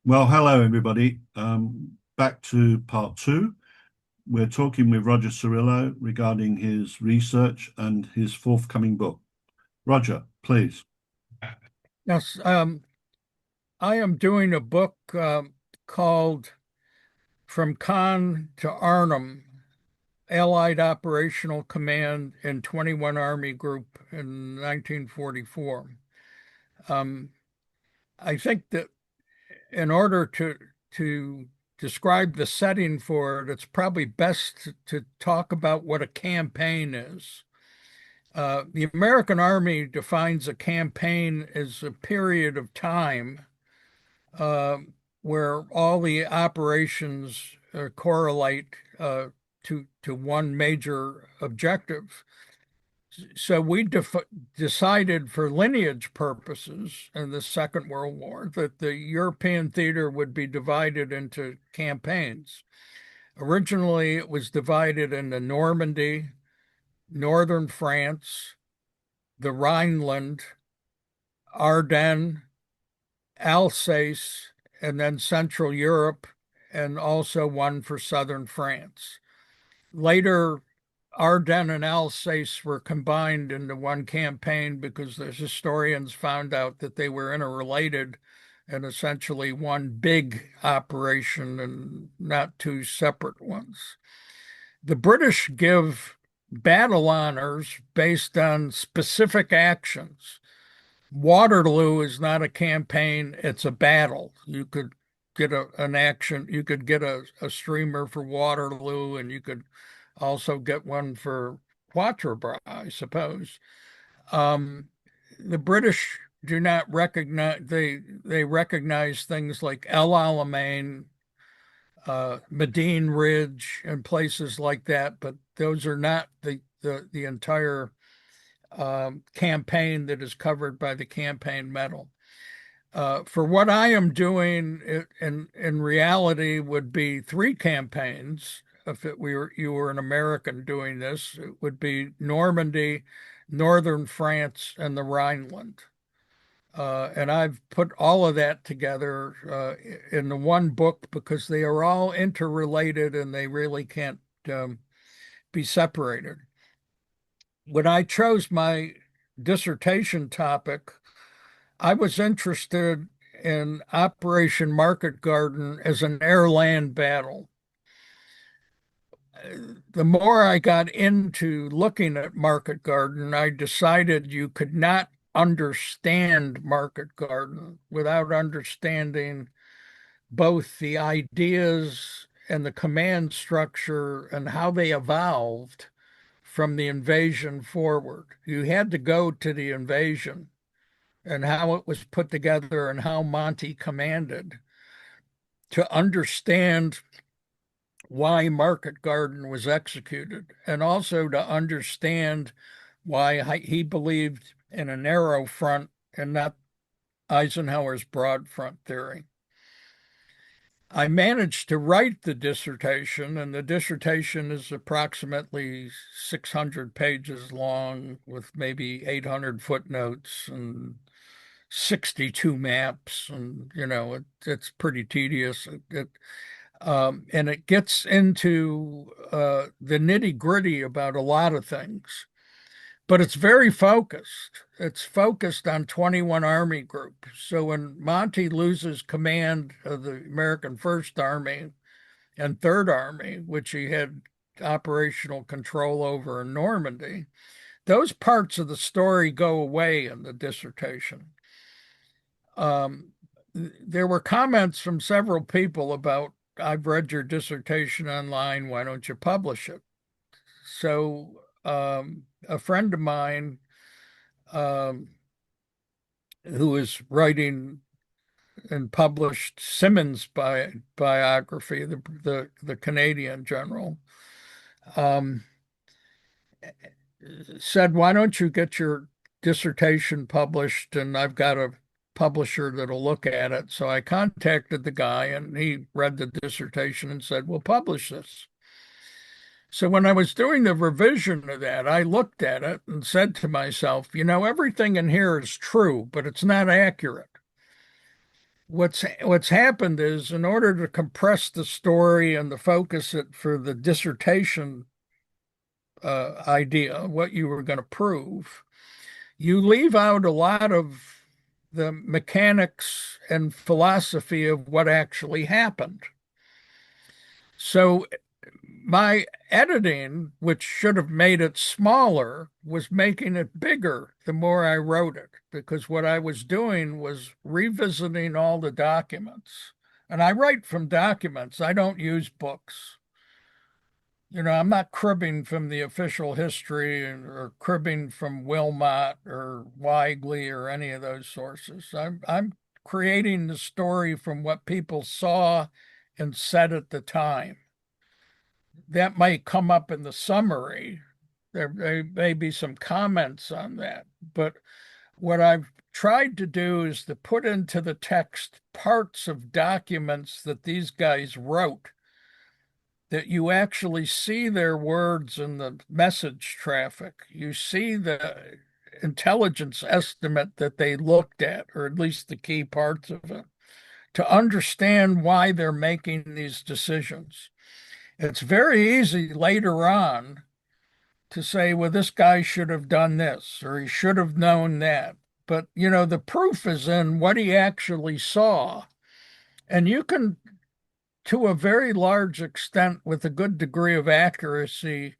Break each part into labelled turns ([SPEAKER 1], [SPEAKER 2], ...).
[SPEAKER 1] Well, hello everybody. Back to part two. We're talking with Roger Cirillo regarding his research and his forthcoming book. Roger, please.
[SPEAKER 2] Yes, I am doing a book called From Caen to Arnhem, Allied Operational Command in 21 Army Group in 1944. Um, I think that in order to describe the setting for it, it's probably best to talk about what a campaign is. The American Army defines a campaign as a period of time uh, where all the operations correlate to one major objective. So we decided for lineage purposes in the Second World War that the European theater would be divided into campaigns. Originally, it was divided into Normandy, northern France, the Rhineland, Ardennes, Alsace, and then Central Europe, and also one for southern France. Later, Ardennes and Alsace were combined into one campaign because the historians found out that they were interrelated and essentially one big operation and not two separate ones. The British give battle honors based on specific actions. Waterloo is not a campaign, it's a battle. You could get an action, you could get a streamer for Waterloo, and you could also get one for Quatre Bras, I suppose. Um, the British do not recognize, they recognize things like El Alamein, Medine Ridge, and places like that, but those are not the entire campaign that is covered by the campaign medal. For what I am doing, it, in reality, would be three campaigns. If you were an American doing this, it would be Normandy, northern France, and the Rhineland. And I've put all of that together in the one book because they are all interrelated and they really can't be separated. When I chose my dissertation topic, I was interested in Operation Market Garden as an air-land battle. The more I got into looking at Market Garden, I decided you could not understand Market Garden without understanding both the ideas and the command structure and how they evolved from the invasion forward. You had to go to the invasion and how it was put together and how Monty commanded to understand why Market Garden was executed and also to understand why he believed in a narrow front and not Eisenhower's broad front theory. I managed to write the dissertation, and the dissertation is approximately 600 pages long with maybe 800 footnotes and 62 maps. And, it's pretty tedious. And it gets into the nitty gritty about a lot of things, but it's very focused. It's focused on 21 Army Group. So when Monty loses command of the American First Army and Third Army, which he had operational control over in Normandy, those parts of the story go away in the dissertation. There were comments from several people about, I've read your dissertation online, why don't you publish it? So a friend of mine um, who is writing and published Simmons' biography, the Canadian general, um, said, "Why don't you get your dissertation published?" And I've got a publisher that'll look at it. So I contacted the guy, and he read the dissertation and said, "We'll publish this." So when I was doing the revision of that, I looked at it and said to myself, everything in here is true, but it's not accurate. what's happened is, in order to compress the story and to focus it for the dissertation idea, what you were going to prove, you leave out a lot of the mechanics and philosophy of what actually happened. So my editing, which should have made it smaller, was making it bigger the more I wrote it, because what I was doing was revisiting all the documents. And I write from documents, I don't use books. I'm not cribbing from the official history or cribbing from Wilmot or Weigley or any of those sources. I'm creating the story from what people saw and said at the time. That might come up in the summary. There may be some comments on that, but what I've tried to do is to put into the text parts of documents that these guys wrote, that you actually see their words in the message traffic. You see the intelligence estimate that they looked at, or at least the key parts of it, to understand why they're making these decisions. It's very easy later on to say, well, this guy should have done this, or he should have known that. But, the proof is in what he actually saw. And you can, to a very large extent, with a good degree of accuracy,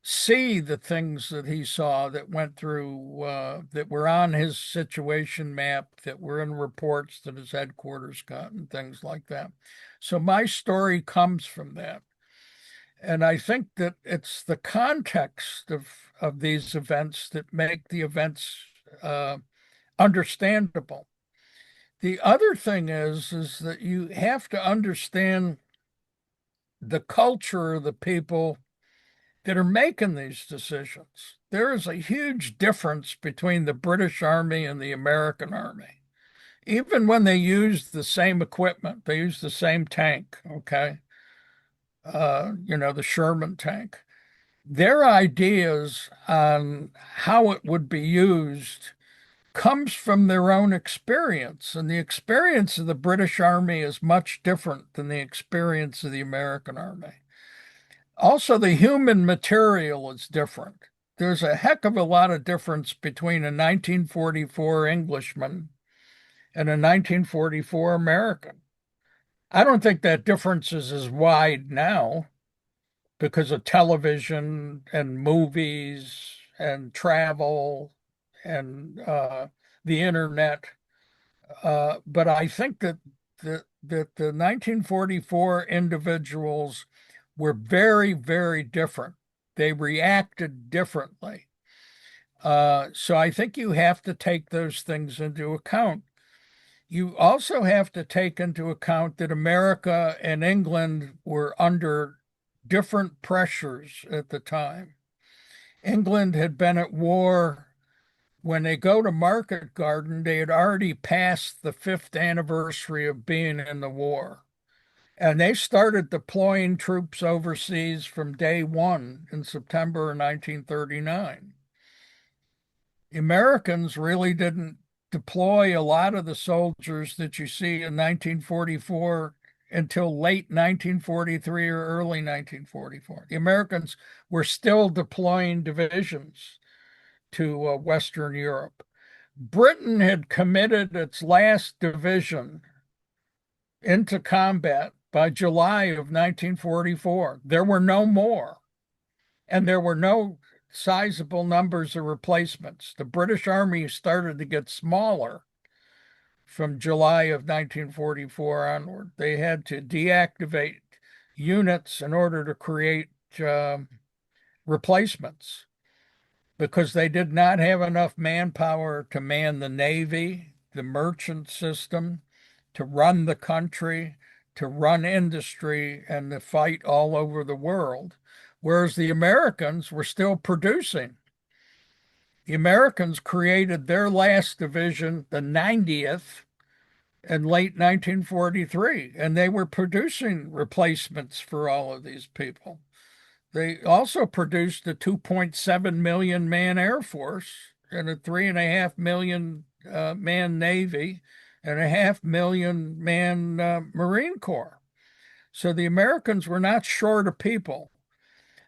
[SPEAKER 2] see the things that he saw that went through, that were on his situation map, that were in reports that his headquarters got, and things like that. So my story comes from that. And I think that it's the context of these events that make the events understandable. The other thing is that you have to understand the culture of the people that are making these decisions. There is a huge difference between the British Army and the American Army. Even when they use the same equipment, they use the same tank, okay? The Sherman tank. Their ideas on how it would be used comes from their own experience. And the experience of the British Army is much different than the experience of the American Army. Also, the human material is different. There's a heck of a lot of difference between a 1944 Englishman and a 1944 American. I don't think that difference is as wide now because of television and movies and travel and the internet. But I think that the 1944 individuals were very, very different. They reacted differently. So I think you have to take those things into account. You also have to take into account that America and England were under different pressures at the time. England had been at war. When they go to Market Garden, they had already passed the 5th anniversary of being in the war. And they started deploying troops overseas from day one in September of 1939. The Americans really didn't deploy a lot of the soldiers that you see in 1944 until late 1943 or early 1944. The Americans were still deploying divisions to Western Europe. Britain had committed its last division into combat by July of 1944. There were no more, and there were no sizable numbers of replacements. The British Army started to get smaller from July of 1944 onward. They had to deactivate units in order to create replacements because they did not have enough manpower to man the Navy, the merchant system, to run the country, to run industry, and to fight all over the world. Whereas the Americans were still producing. The Americans created their last division, the 90th, in late 1943, and they were producing replacements for all of these people. They also produced a 2.7 million man Air Force and a 3.5 million man Navy and a 500,000 man Marine Corps. So the Americans were not short of people.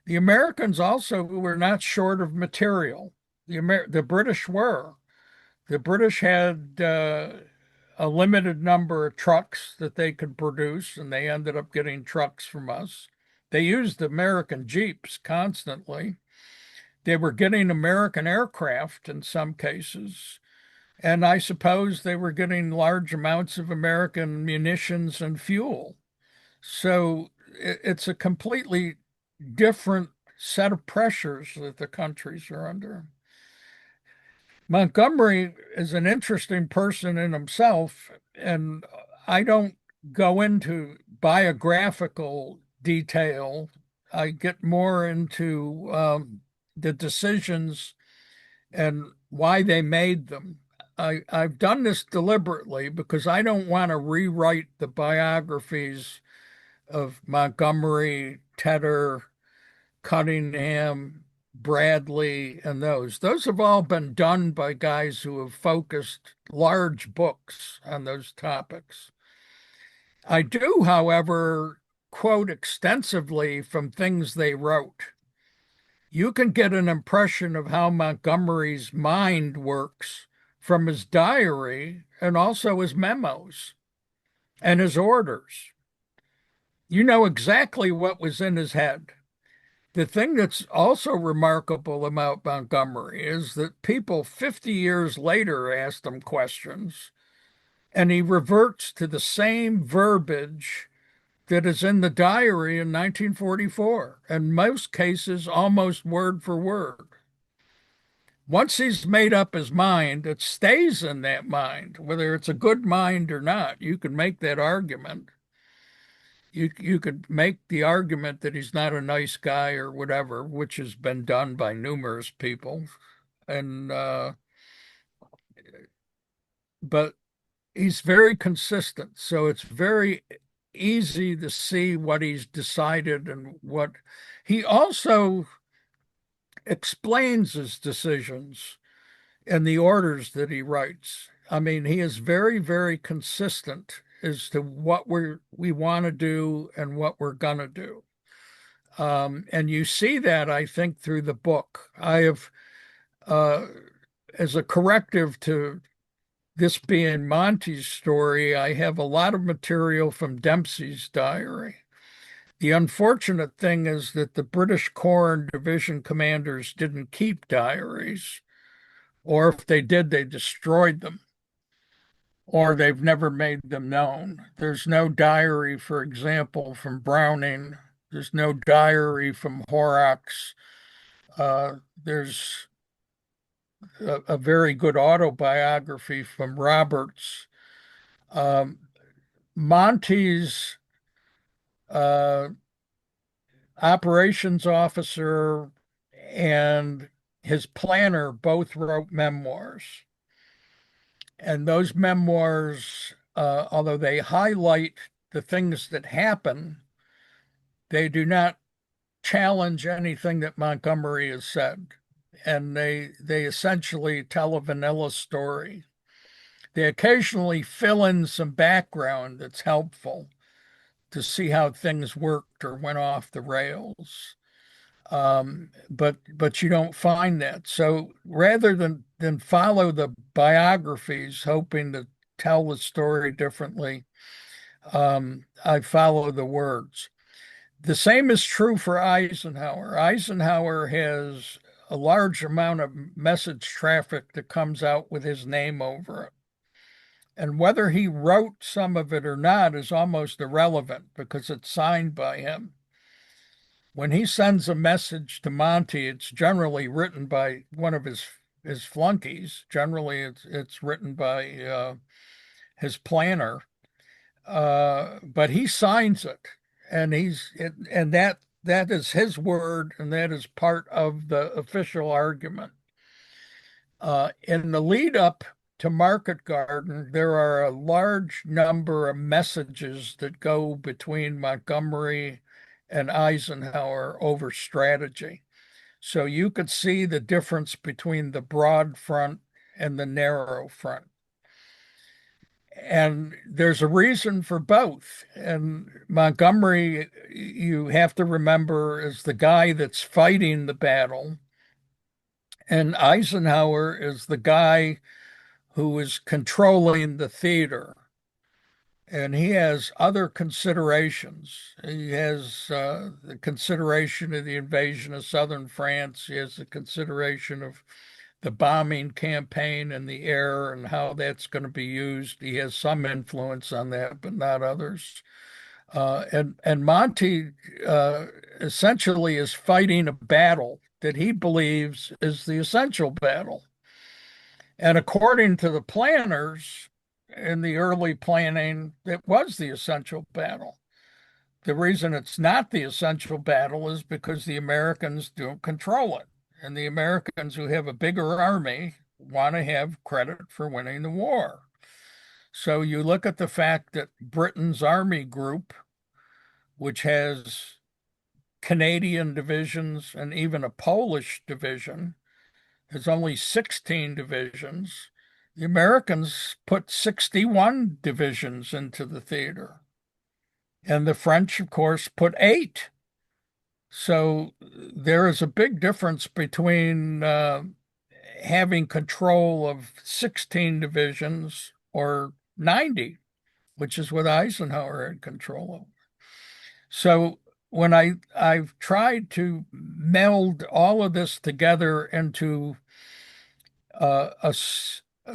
[SPEAKER 2] The Americans also were not short of material. The British were. The British had a limited number of trucks that they could produce, and they ended up getting trucks from us. They used American Jeeps constantly. They were getting American aircraft in some cases. And I suppose they were getting large amounts of American munitions and fuel. So it's a completely different set of pressures that the countries are under. Montgomery is an interesting person in himself, and I don't go into biographical detail. I get more into the decisions and why they made them. I've done this deliberately because I don't want to rewrite the biographies of Montgomery, Tedder, Cunningham, Bradley, and those. Those have all been done by guys who have focused large books on those topics. I do, however, quote extensively from things they wrote. You can get an impression of how Montgomery's mind works from his diary and also his memos and his orders. You know exactly what was in his head. The thing that's also remarkable about Montgomery is that people 50 years later asked him questions, and he reverts to the same verbiage that is in the diary in 1944, in most cases, almost word for word. Once he's made up his mind, it stays in that mind, whether it's a good mind or not. You can make that argument. You could make the argument that he's not a nice guy or whatever, which has been done by numerous people. And but he's very consistent, so it's very easy to see what he's decided and what he also explains his decisions and the orders that he writes. I mean, he is very, very consistent as to what we want to do and what we're gonna do. And you see that, I think, through the book. I have, as a corrective to this being Monty's story, I have a lot of material from Dempsey's diary. The unfortunate thing is that the British Corps and division commanders didn't keep diaries, or if they did, they destroyed them, or they've never made them known. There's no diary, for example, from Browning. There's no diary from Horrocks. There's a very good autobiography from Roberts. Monty's uh, operations officer and his planner both wrote memoirs. And those memoirs, although they highlight the things that happen, they do not challenge anything that Montgomery has said. And they essentially tell a vanilla story. They occasionally fill in some background that's helpful to see how things worked or went off the rails. But you don't find that. So rather than follow the biographies, hoping to tell the story differently, I follow the words. The same is true for Eisenhower. Eisenhower has a large amount of message traffic that comes out with his name over it. And whether he wrote some of it or not is almost irrelevant because it's signed by him. When he sends a message to Monty, it's generally written by one of his flunkies. Generally, it's written by his planner, but he signs it, and that is his word, and that is part of the official argument. In the lead up to Market Garden, there are a large number of messages that go between Montgomery and Eisenhower over strategy. So you could see the difference between the broad front and the narrow front. And there's a reason for both. And Montgomery, you have to remember, is the guy that's fighting the battle, and Eisenhower is the guy who is controlling the theater. And he has other considerations. He has the consideration of the invasion of southern France. He has the consideration of the bombing campaign in the air and how that's going to be used. He has some influence on that, but not others. And Monty essentially is fighting a battle that he believes is the essential battle. And according to the planners in the early planning, it was the essential battle. The reason it's not the essential battle is because the Americans don't control it. And the Americans who have a bigger army want to have credit for winning the war. So you look at the fact that Britain's army group, which has Canadian divisions and even a Polish division, has only 16 divisions. The Americans put 61 divisions into the theater. And the French, of course, put 8. So there is a big difference between having control of 16 divisions or 90, which is what Eisenhower had control of. So when I've tried to meld all of this together into a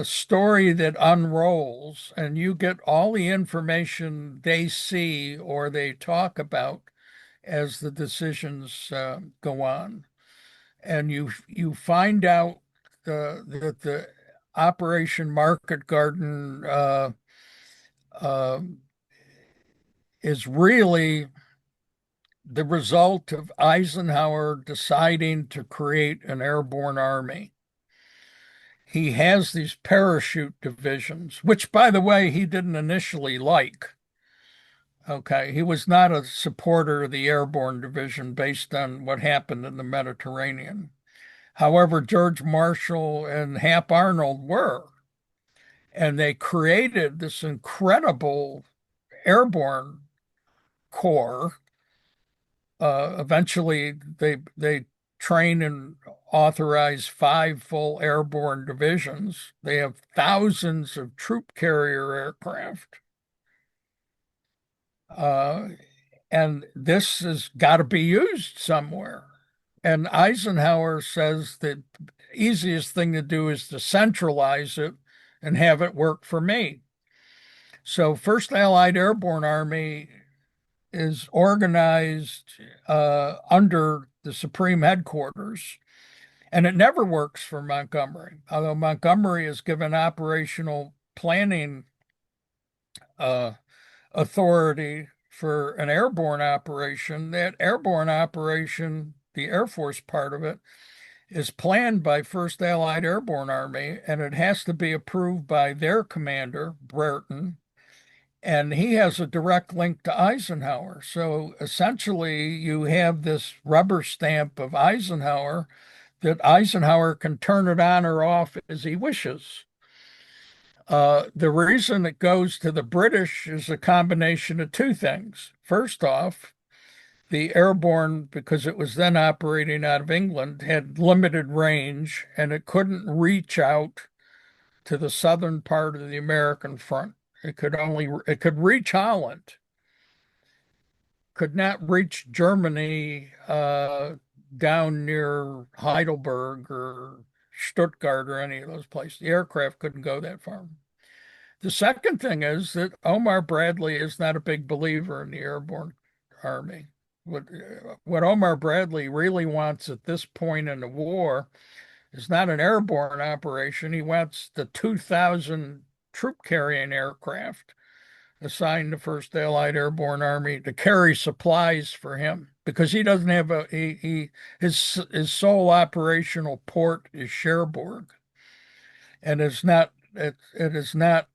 [SPEAKER 2] story that unrolls, and you get all the information they see or they talk about as the decisions go on, and you find out that the Operation Market Garden uh, is really the result of Eisenhower deciding to create an airborne army. He has these parachute divisions, which, by the way, he didn't initially like. Okay, he was not a supporter of the airborne division based on what happened in the Mediterranean. However, George Marshall and Hap Arnold were, and they created this incredible airborne corps. Eventually, they train and authorize 5 full airborne divisions. They have thousands of troop carrier aircraft. Uh, and this has got to be used somewhere. And Eisenhower says the easiest thing to do is to centralize it and have it work for me. So, First Allied Airborne Army is organized under the Supreme Headquarters, and it never works for Montgomery. Although Montgomery is given operational planning authority for an airborne operation, that airborne operation, the Air Force part of it, is planned by First Allied Airborne Army, and it has to be approved by their commander, Brereton, and he has a direct link to Eisenhower. So essentially, you have this rubber stamp of Eisenhower that Eisenhower can turn it on or off as he wishes. The reason it goes to the British is a combination of 2 things. First off, the airborne, because it was then operating out of England, had limited range and it couldn't reach out to the southern part of the American front. It could reach Holland, could not reach Germany down near Heidelberg or Stuttgart or any of those places. The aircraft couldn't go that far. The second thing is that Omar Bradley is not a big believer in the airborne army. What Omar Bradley really wants at this point in the war is not an airborne operation. He wants the 2,000 troop carrying aircraft assigned to First Allied Airborne Army to carry supplies for him because he doesn't have his sole operational port is Cherbourg, and it is not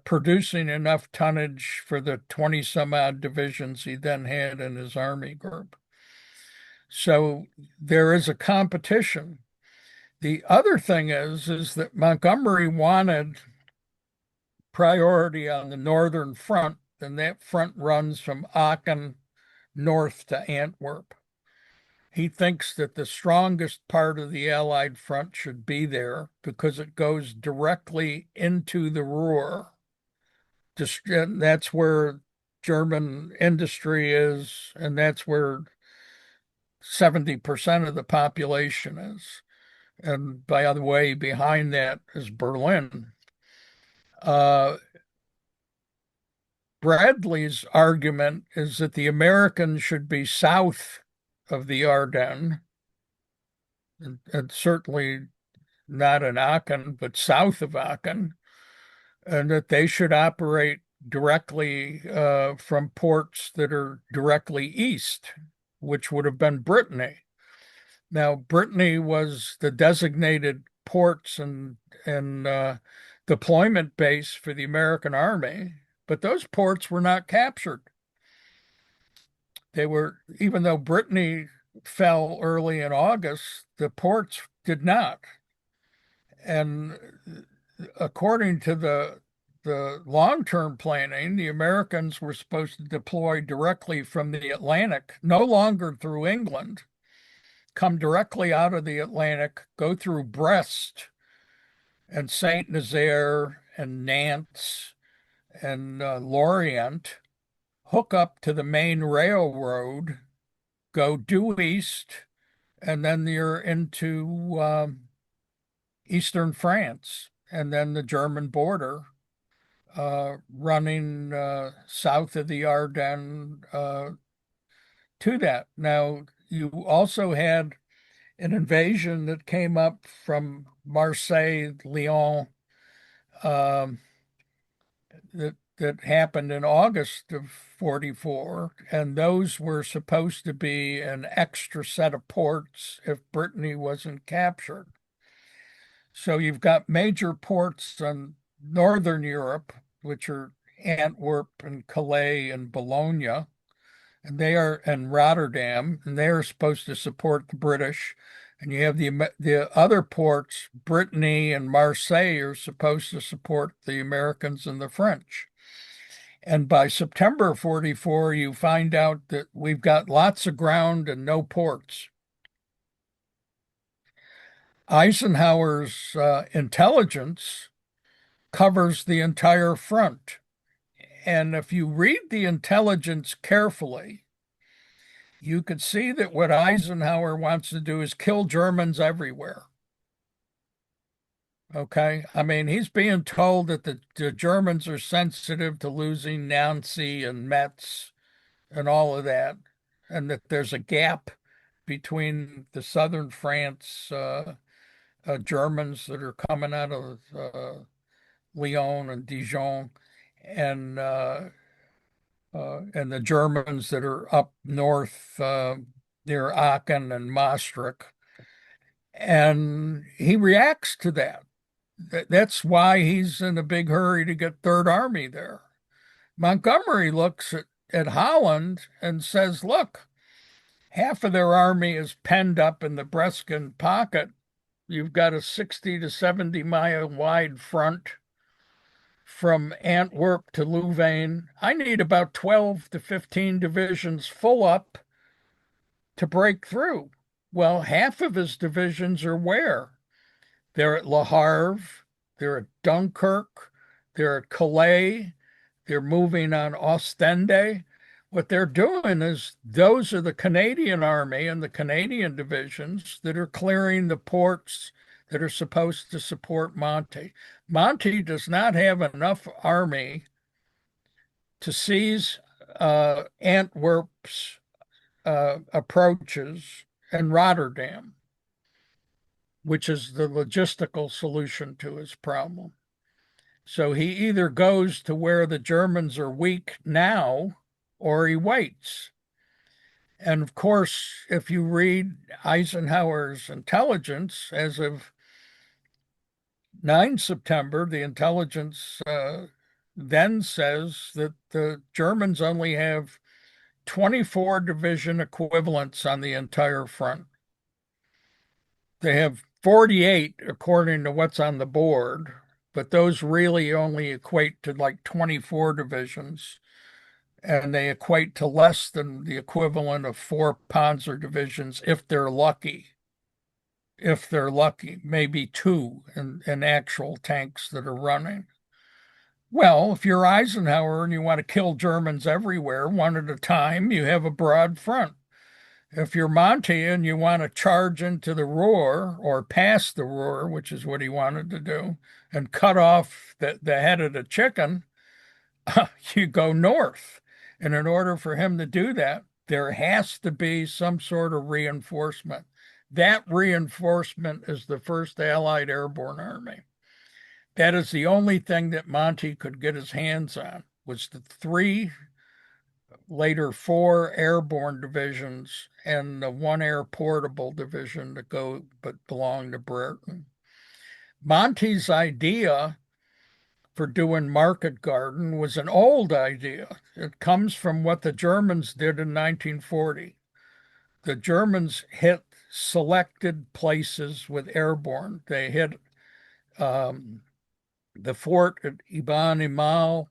[SPEAKER 2] producing enough tonnage for the 20 some odd divisions he then had in his army group. So there is a competition. The other thing is that Montgomery wanted priority on the northern front, and that front runs from Aachen north to Antwerp. He thinks that the strongest part of the Allied front should be there because it goes directly into the Ruhr. That's where German industry is, and that's where 70% of the population is. And by the way, behind that is Berlin. Uh, Bradley's argument is that the Americans should be south of the Ardennes, and certainly not in Aachen, but south of Aachen, and that they should operate directly from ports that are directly east, which would have been Brittany. Now, Brittany was the designated ports and deployment base for the American Army, but those ports were not captured. They were, even though Brittany fell early in August, the ports did not. And according to the long-term planning, the Americans were supposed to deploy directly from the Atlantic, no longer through England, come directly out of the Atlantic, go through Brest and Saint Nazaire and Nantes and Lorient, hook up to the main railroad, go due east, and then you're into eastern France, and then the German border, running south of the Ardennes to that. Now, you also had an invasion that came up from Marseille, Lyon, um, that happened in August of 44, and those were supposed to be an extra set of ports if Brittany wasn't captured. So you've got major ports in Northern Europe, which are Antwerp and Calais and Bologna, and Rotterdam, and they are supposed to support the British. And you have the other ports, Brittany and Marseille, are supposed to support the Americans and the French. And by September 44, you find out that we've got lots of ground and no ports. Eisenhower's intelligence covers the entire front. And if you read the intelligence carefully, you could see that what Eisenhower wants to do is kill Germans everywhere. Okay. I mean, he's being told that the Germans are sensitive to losing Nancy and Metz and all of that, and that there's a gap between the southern France Germans that are coming out of Lyon and Dijon, and and the Germans that are up north near Aachen and Maastricht. And he reacts to that. That's why he's in a big hurry to get Third Army there. Montgomery looks at Holland and says, look, half of their army is penned up in the Brescan pocket. You've got a 60 to 70 mile wide front from Antwerp to Louvain. I need about 12 to 15 divisions full up to break through. Well, half of his divisions are where? They're at Le Havre, they're at Dunkirk, they're at Calais, they're moving on Ostende. What they're doing is those are the Canadian Army and the Canadian divisions that are clearing the ports that are supposed to support Monty. Monty does not have enough army to seize Antwerp's approaches and Rotterdam, which is the logistical solution to his problem. So he either goes to where the Germans are weak now, or he waits. And of course, if you read Eisenhower's intelligence, as of 9 September, the intelligence then says that the Germans only have 24 division equivalents on the entire front. They have 48 according to what's on the board, but those really only equate to like 24 divisions, and they equate to less than the equivalent of 4 Panzer divisions if they're lucky. If they're lucky, maybe two in actual tanks that are running. Well, if you're Eisenhower and you want to kill Germans everywhere, one at a time, you have a broad front. If you're Monty and you want to charge into the Ruhr or past the Ruhr, which is what he wanted to do, and cut off the head of the chicken, you go north. And in order for him to do that, there has to be some sort of reinforcement. That reinforcement is the 1st Allied Airborne Army. That is the only thing that Monty could get his hands on, was the 3, later 4 airborne divisions and the 1 air portable division that go but belonged to Brereton. Monty's idea for doing Market Garden was an old idea. It comes from what the Germans did in 1940. The Germans hit selected places with airborne. They hit the fort at Ibn Imal.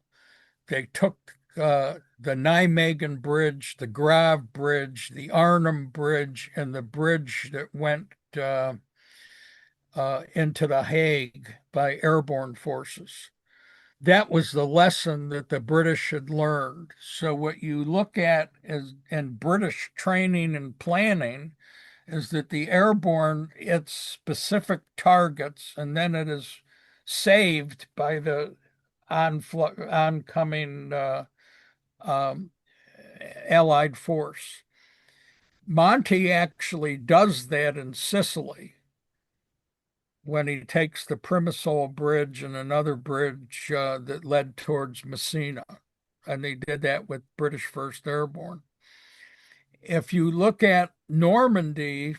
[SPEAKER 2] They took the Nijmegen Bridge, the Grave Bridge, the Arnhem Bridge, and the bridge that went into The Hague by airborne forces. That was the lesson that the British had learned. So what you look at is in British training and planning is that the airborne, it's specific targets, and then it is saved by the oncoming Allied force. Monty actually does that in Sicily when he takes the Primasole Bridge and another bridge that led towards Messina. And they did that with British 1st Airborne. If you look at Normandy,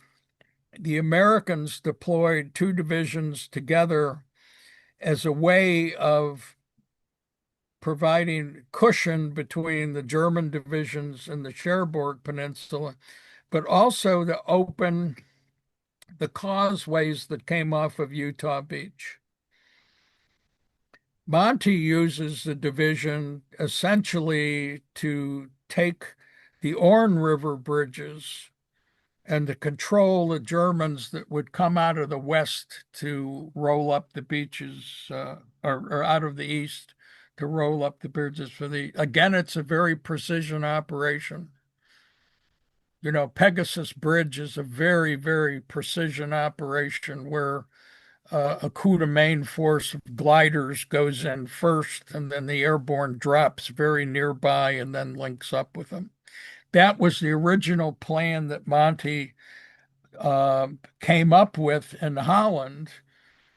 [SPEAKER 2] the Americans deployed 2 divisions together as a way of providing cushion between the German divisions and the Cherbourg Peninsula, but also to open the causeways that came off of Utah Beach. Monty uses the division essentially to take the Orne River bridges and to control the Germans that would come out of the west to roll up the beaches, or out of the east to roll up the bridges for again, it's a very precision operation. You know, Pegasus Bridge is a very, very precision operation where a coup de main force of gliders goes in first, and then the airborne drops very nearby and then links up with them. That was the original plan that Monty came up with in Holland,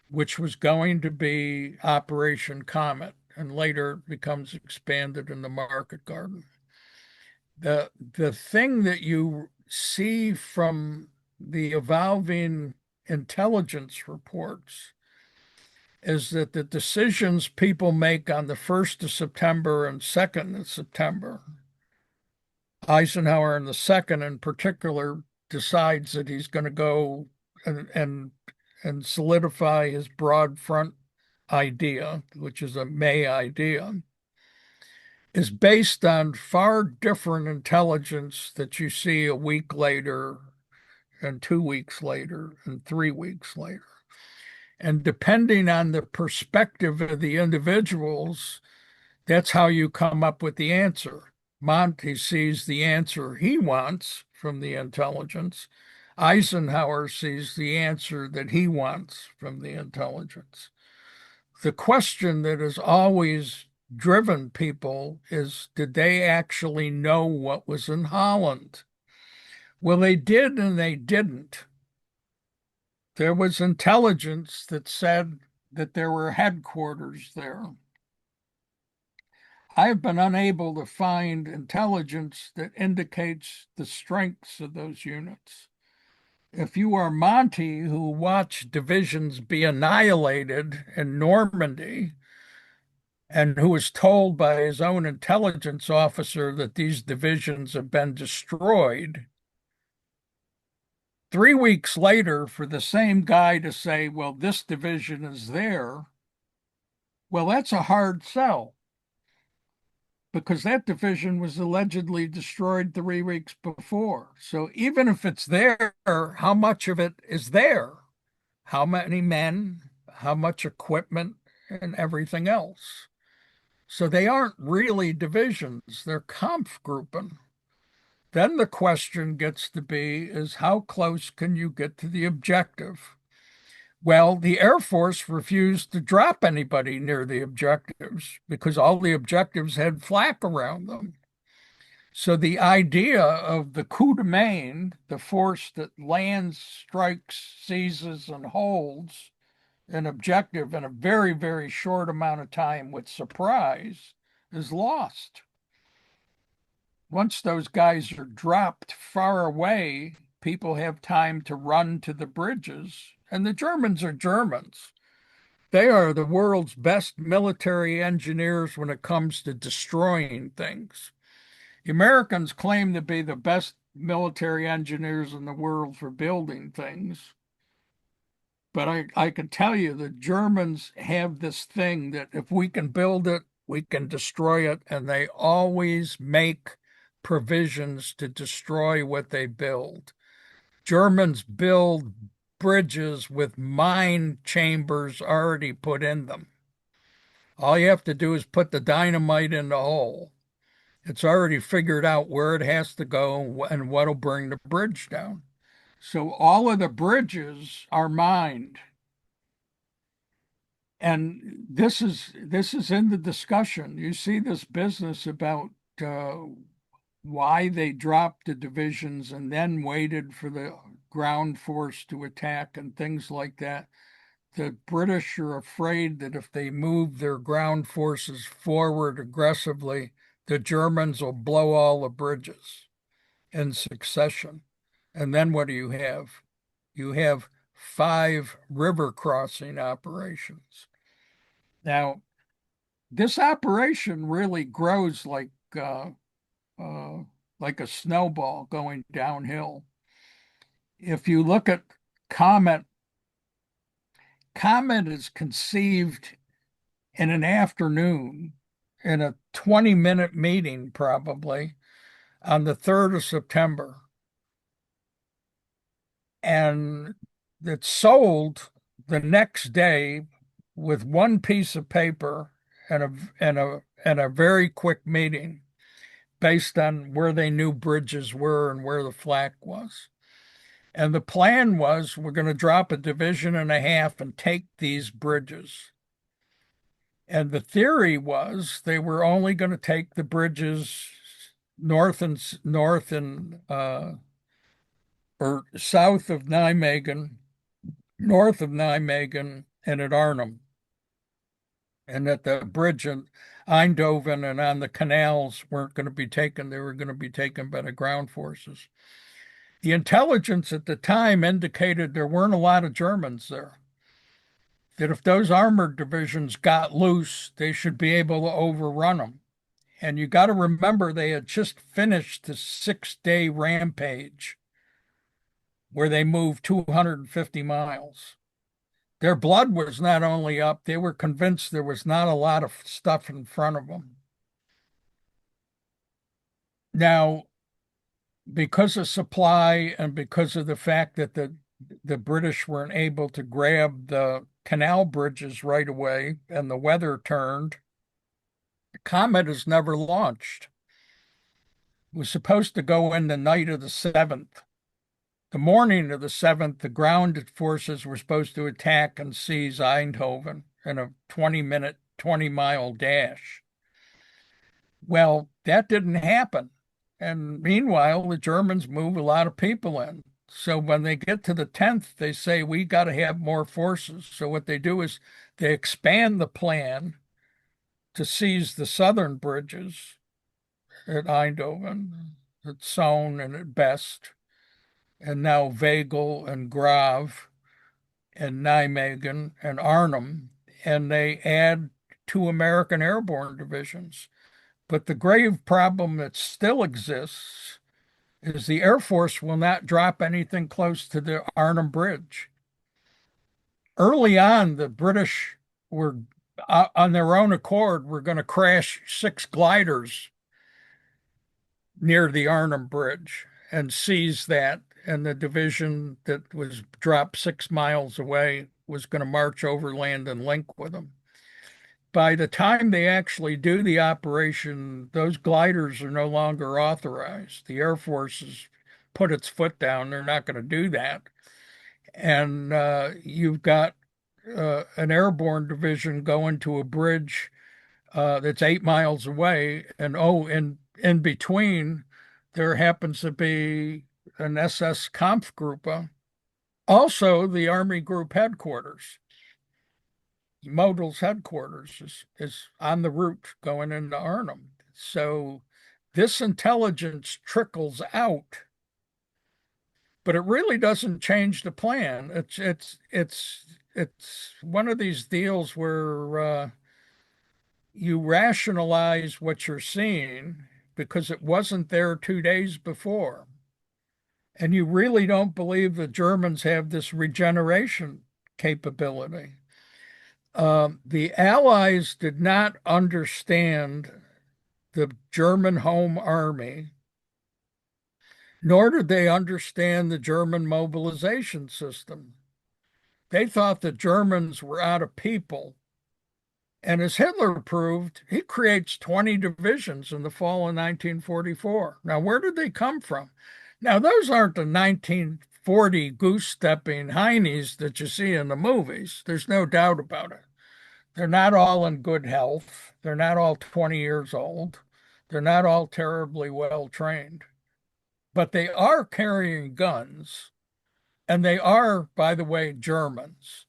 [SPEAKER 2] which was going to be Operation Comet, and later becomes expanded in the Market Garden. The thing that you see from the evolving intelligence reports is that the decisions people make on the 1st of September and 2nd of September, Eisenhower in the 2nd in particular decides that he's going to go and solidify his broad front idea, which is a May idea, is based on far different intelligence that you see a week later and 2 weeks later and 3 weeks later. And depending on the perspective of the individuals, that's how you come up with the answer. Monty sees the answer he wants from the intelligence. Eisenhower sees the answer that he wants from the intelligence. The question that has always driven people is, did they actually know what was in Holland? Well, they did and they didn't. There was intelligence that said that there were headquarters there. I've been unable to find intelligence that indicates the strengths of those units. If you are Monty, who watched divisions be annihilated in Normandy, and who was told by his own intelligence officer that these divisions have been destroyed, 3 weeks later, for the same guy to say, well, this division is there, Well, that's a hard sell because that division was allegedly destroyed 3 weeks before. So even if it's there, how much of it is there? How many men? How much equipment and everything else? So they aren't really divisions, they're Kampfgruppen. Then the question gets to be is how close can you get to the objective? Well, the Air Force refused to drop anybody near the objectives because all the objectives had flak around them. So the idea of the coup de main, the force that lands, strikes, seizes, and holds an objective in a very, very short amount of time with surprise, is lost. Once those guys are dropped far away, people have time to run to the bridges. And the Germans are Germans. They are the world's best military engineers when it comes to destroying things. The Americans claim to be the best military engineers in the world for building things. But I can tell you the Germans have this thing that if we can build it, we can destroy it. And they always make provisions to destroy what they build. Germans build bridges with mine chambers already put in them. All you have to do is put the dynamite in the hole. It's already figured out where it has to go and what'll bring the bridge down. So all of the bridges are mined. And this is in the discussion. You see this business about why they dropped the divisions and then waited for the ground force to attack and things like that. The British are afraid that if they move their ground forces forward aggressively, the Germans will blow all the bridges in succession. And then what do you have? You have 5 river crossing operations. Now, this operation really grows uh, like a snowball going downhill. If you look at Comet, Comet is conceived in an afternoon in a 20-minute meeting, probably on the 3rd of September. And it's sold the next day with one piece of paper and a very quick meeting based on where they knew bridges were and where the flak was. And the plan was we're going to drop a division and a half and take these bridges. And the theory was they were only going to take the bridges north and or south of Nijmegen, north of Nijmegen, and at Arnhem. And that the bridge in Eindhoven and on the canals weren't going to be taken. They were going to be taken by the ground forces. The intelligence at the time indicated there weren't a lot of Germans there. That if those armored divisions got loose, they should be able to overrun them. And you got to remember they had just finished the 6-day rampage where they moved 250 miles. Their blood was not only up, they were convinced there was not a lot of stuff in front of them. Now, because of supply and because of the fact that the British weren't able to grab the canal bridges right away and the weather turned, the Comet is never launched. It was supposed to go in the night of the 7th. The morning of the 7th, the ground forces were supposed to attack and seize Eindhoven in a 20-minute, 20-mile dash. Well, that didn't happen. And meanwhile, the Germans move a lot of people in. So when they get to the 10th, they say, we got to have more forces. So what they do is they expand the plan to seize the southern bridges at Eindhoven, at Caen and at Best, and now Vagel and Grave and Nijmegen and Arnhem, and they add 2 American airborne divisions. But the grave problem that still exists is the Air Force will not drop anything close to the Arnhem Bridge. Early on, the British were on their own accord, were going to crash 6 gliders near the Arnhem Bridge and seize that. And the division that was dropped 6 miles away was going to march overland and link with them. By the time they actually do the operation, those gliders are no longer authorized. The Air Force has put its foot down. They're not going to do that. And you've got an airborne division going to a bridge that's 8 miles away. And in between, there happens to be an SS Kampfgruppe, also the Army Group headquarters. Modal's headquarters is on the route going into Arnhem. So this intelligence trickles out, but it really doesn't change the plan. It's one of these deals where you rationalize what you're seeing because it wasn't there 2 days before. And you really don't believe the Germans have this regeneration capability. The Allies did not understand the German home army, nor did they understand the German mobilization system. They thought the Germans were out of people. And as Hitler proved, he creates 20 divisions in the fall of 1944. Now, where did they come from? Now, those aren't the 1940 goose-stepping heinies that you see in the movies. There's no doubt about it. They're not all in good health. They're not all 20 years old. They're not all terribly well trained. But they are carrying guns. And they are, by the way, Germans.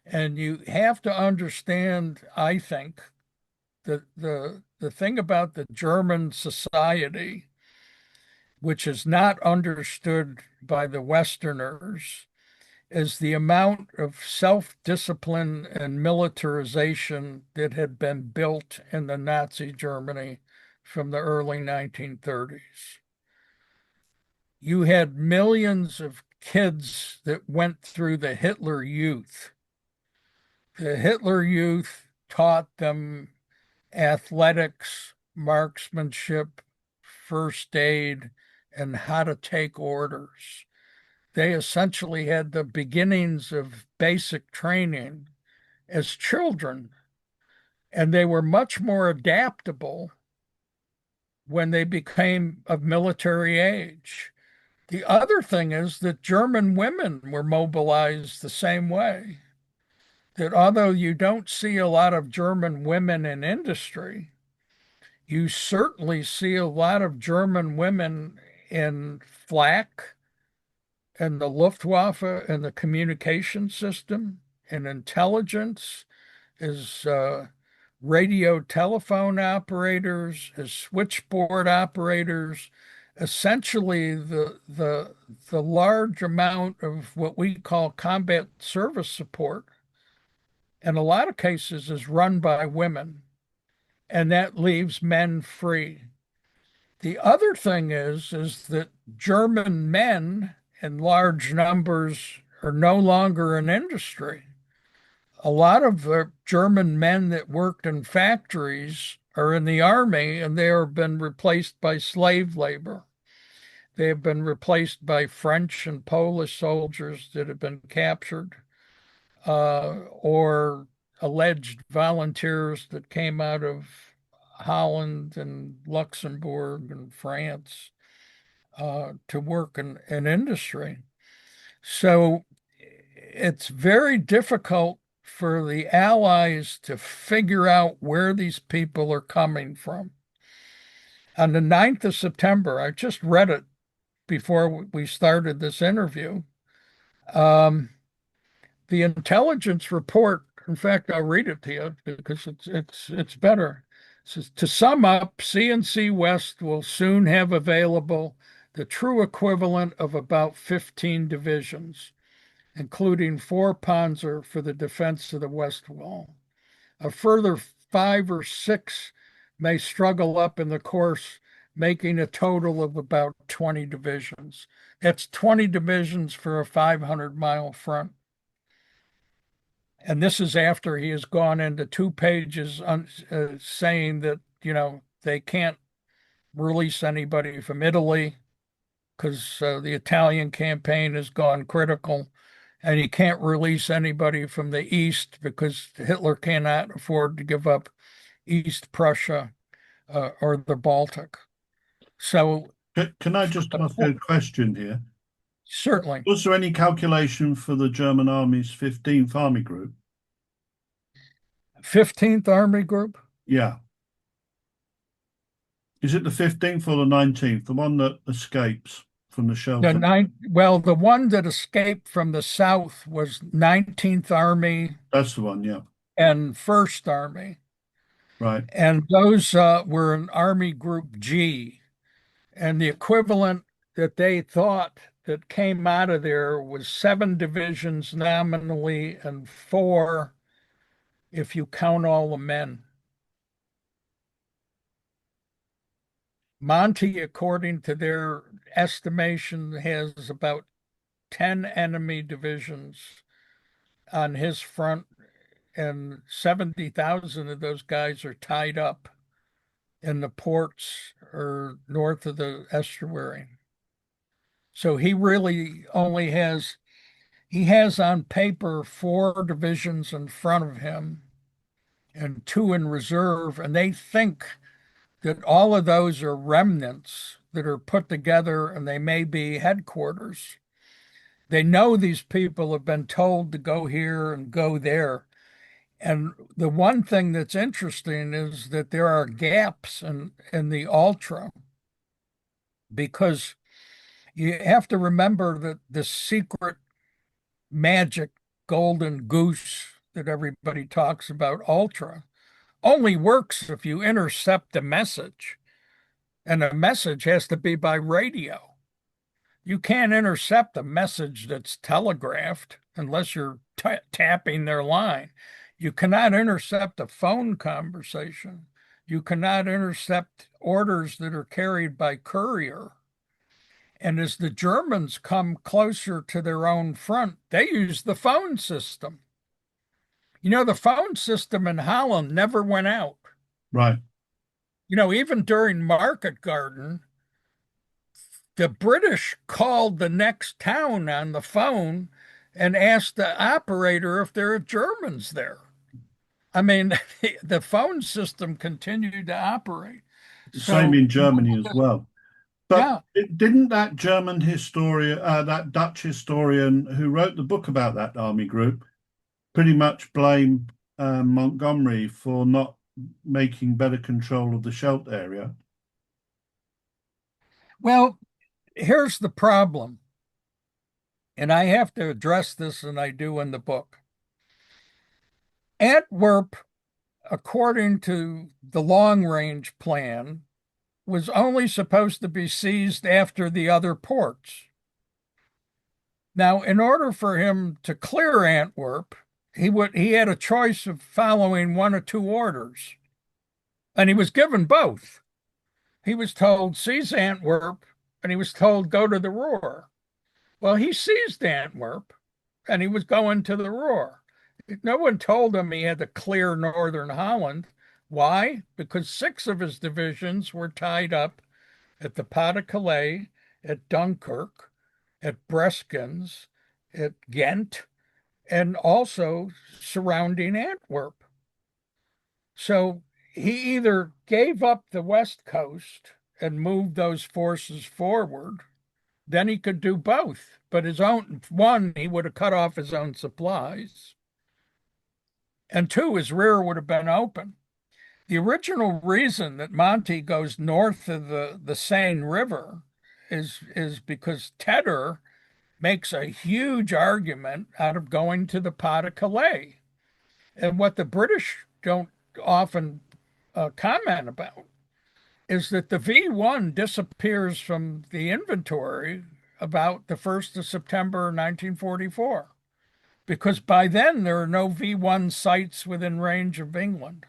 [SPEAKER 2] And you have to understand, I think, the thing about the German society, which is not understood by the Westerners, is the amount of self-discipline and militarization that had been built in the Nazi Germany from the early 1930s. You had millions of kids that went through the Hitler Youth. The Hitler Youth taught them athletics, marksmanship, first aid, and how to take orders. They essentially had the beginnings of basic training as children, and they were much more adaptable when they became of military age. The other thing is that German women were mobilized the same way. That although you don't see a lot of German women in industry, you certainly see a lot of German women in flak and the Luftwaffe and the communication system and intelligence, as radio telephone operators, as switchboard operators, essentially the large amount of what we call combat service support in a lot of cases is run by women, and that leaves men free. The other thing is that German men in large numbers are no longer in industry. A lot of the German men that worked in factories are in the army, and they have been replaced by slave labor. They have been replaced by French and Polish soldiers that have been captured, or alleged volunteers that came out of Holland and Luxembourg and France to work in industry. So it's very difficult for the Allies to figure out where these people are coming from. On the 9th of September, I just read it before we started this interview. The intelligence report, in fact, I'll read it to you because it's better. It says, to sum up, CNC West will soon have available the true equivalent of about 15 divisions, including 4 Panzer for the defense of the West Wall. A further 5 or 6 may struggle up in the course, making a total of about 20 divisions. That's 20 divisions for a 500-mile front. And this is after he has gone into 2 pages saying that, they can't release anybody from Italy because the Italian campaign has gone critical, and he can't release anybody from the East because Hitler cannot afford to give up East Prussia or the Baltic. So,
[SPEAKER 1] Can I just ask a question here?
[SPEAKER 2] certainly,
[SPEAKER 1] Was there any calculation for the German Army's 15th Army Group?
[SPEAKER 2] 15th Army Group.
[SPEAKER 1] Yeah. Is it the 15th or the 19th? The one that escapes from the shelter?
[SPEAKER 2] The one that escaped from the south was 19th Army
[SPEAKER 1] That's the one, yeah.
[SPEAKER 2] and First Army,
[SPEAKER 1] Right.
[SPEAKER 2] and those were in Army Group G, and the equivalent that they thought that came out of there was 7 divisions nominally and 4 if you count all the men. Monty, according to their estimation, has about 10 enemy divisions on his front, and 70,000 of those guys are tied up in the ports or north of the estuary. So he really only he has on paper 4 divisions in front of him and 2 in reserve. And they think that all of those are remnants that are put together and they may be headquarters. They know these people have been told to go here and go there. And the one thing that's interesting is that there are gaps in the ultra, because you have to remember that the secret magic golden goose that everybody talks about, ultra, only works if you intercept a message. And a message has to be by radio. You can't intercept a message that's telegraphed unless you're tapping their line. You cannot intercept a phone conversation. You cannot intercept orders that are carried by courier. And as the Germans come closer to their own front, they use the phone system. The phone system in Holland never went out.
[SPEAKER 1] Right.
[SPEAKER 2] Even during Market Garden, the British called the next town on the phone and asked the operator if there are Germans there. I mean, the phone system continued to operate.
[SPEAKER 1] Same
[SPEAKER 2] So,
[SPEAKER 1] in Germany as well. But
[SPEAKER 2] yeah.
[SPEAKER 1] didn't that German historian, that Dutch historian who wrote the book about that army group, pretty much blame Montgomery for not making better control of the Scheldt area?
[SPEAKER 2] Well, here's the problem, and I have to address this, and I do in the book. Antwerp, according to the long range plan, was only supposed to be seized after the other ports. Now, in order for him to clear Antwerp, he had a choice of following one or 2 orders, and he was given both. He was told seize Antwerp, and he was told go to the Ruhr. Well, he seized Antwerp, and he was going to the Ruhr. No one told him he had to clear northern Holland. Why? Because 6 of his divisions were tied up at the Pas de Calais, at Dunkirk, at Breskens, at Ghent, and also surrounding Antwerp. So he either gave up the West Coast and moved those forces forward, then he could do both. But he would have cut off his own supplies, and 2, his rear would have been open. The original reason that Monty goes north of the Seine River is because Tedder makes a huge argument out of going to the Pas de Calais. And what the British don't often comment about is that the V1 disappears from the inventory about the 1st of September 1944, because by then there are no V1 sites within range of England.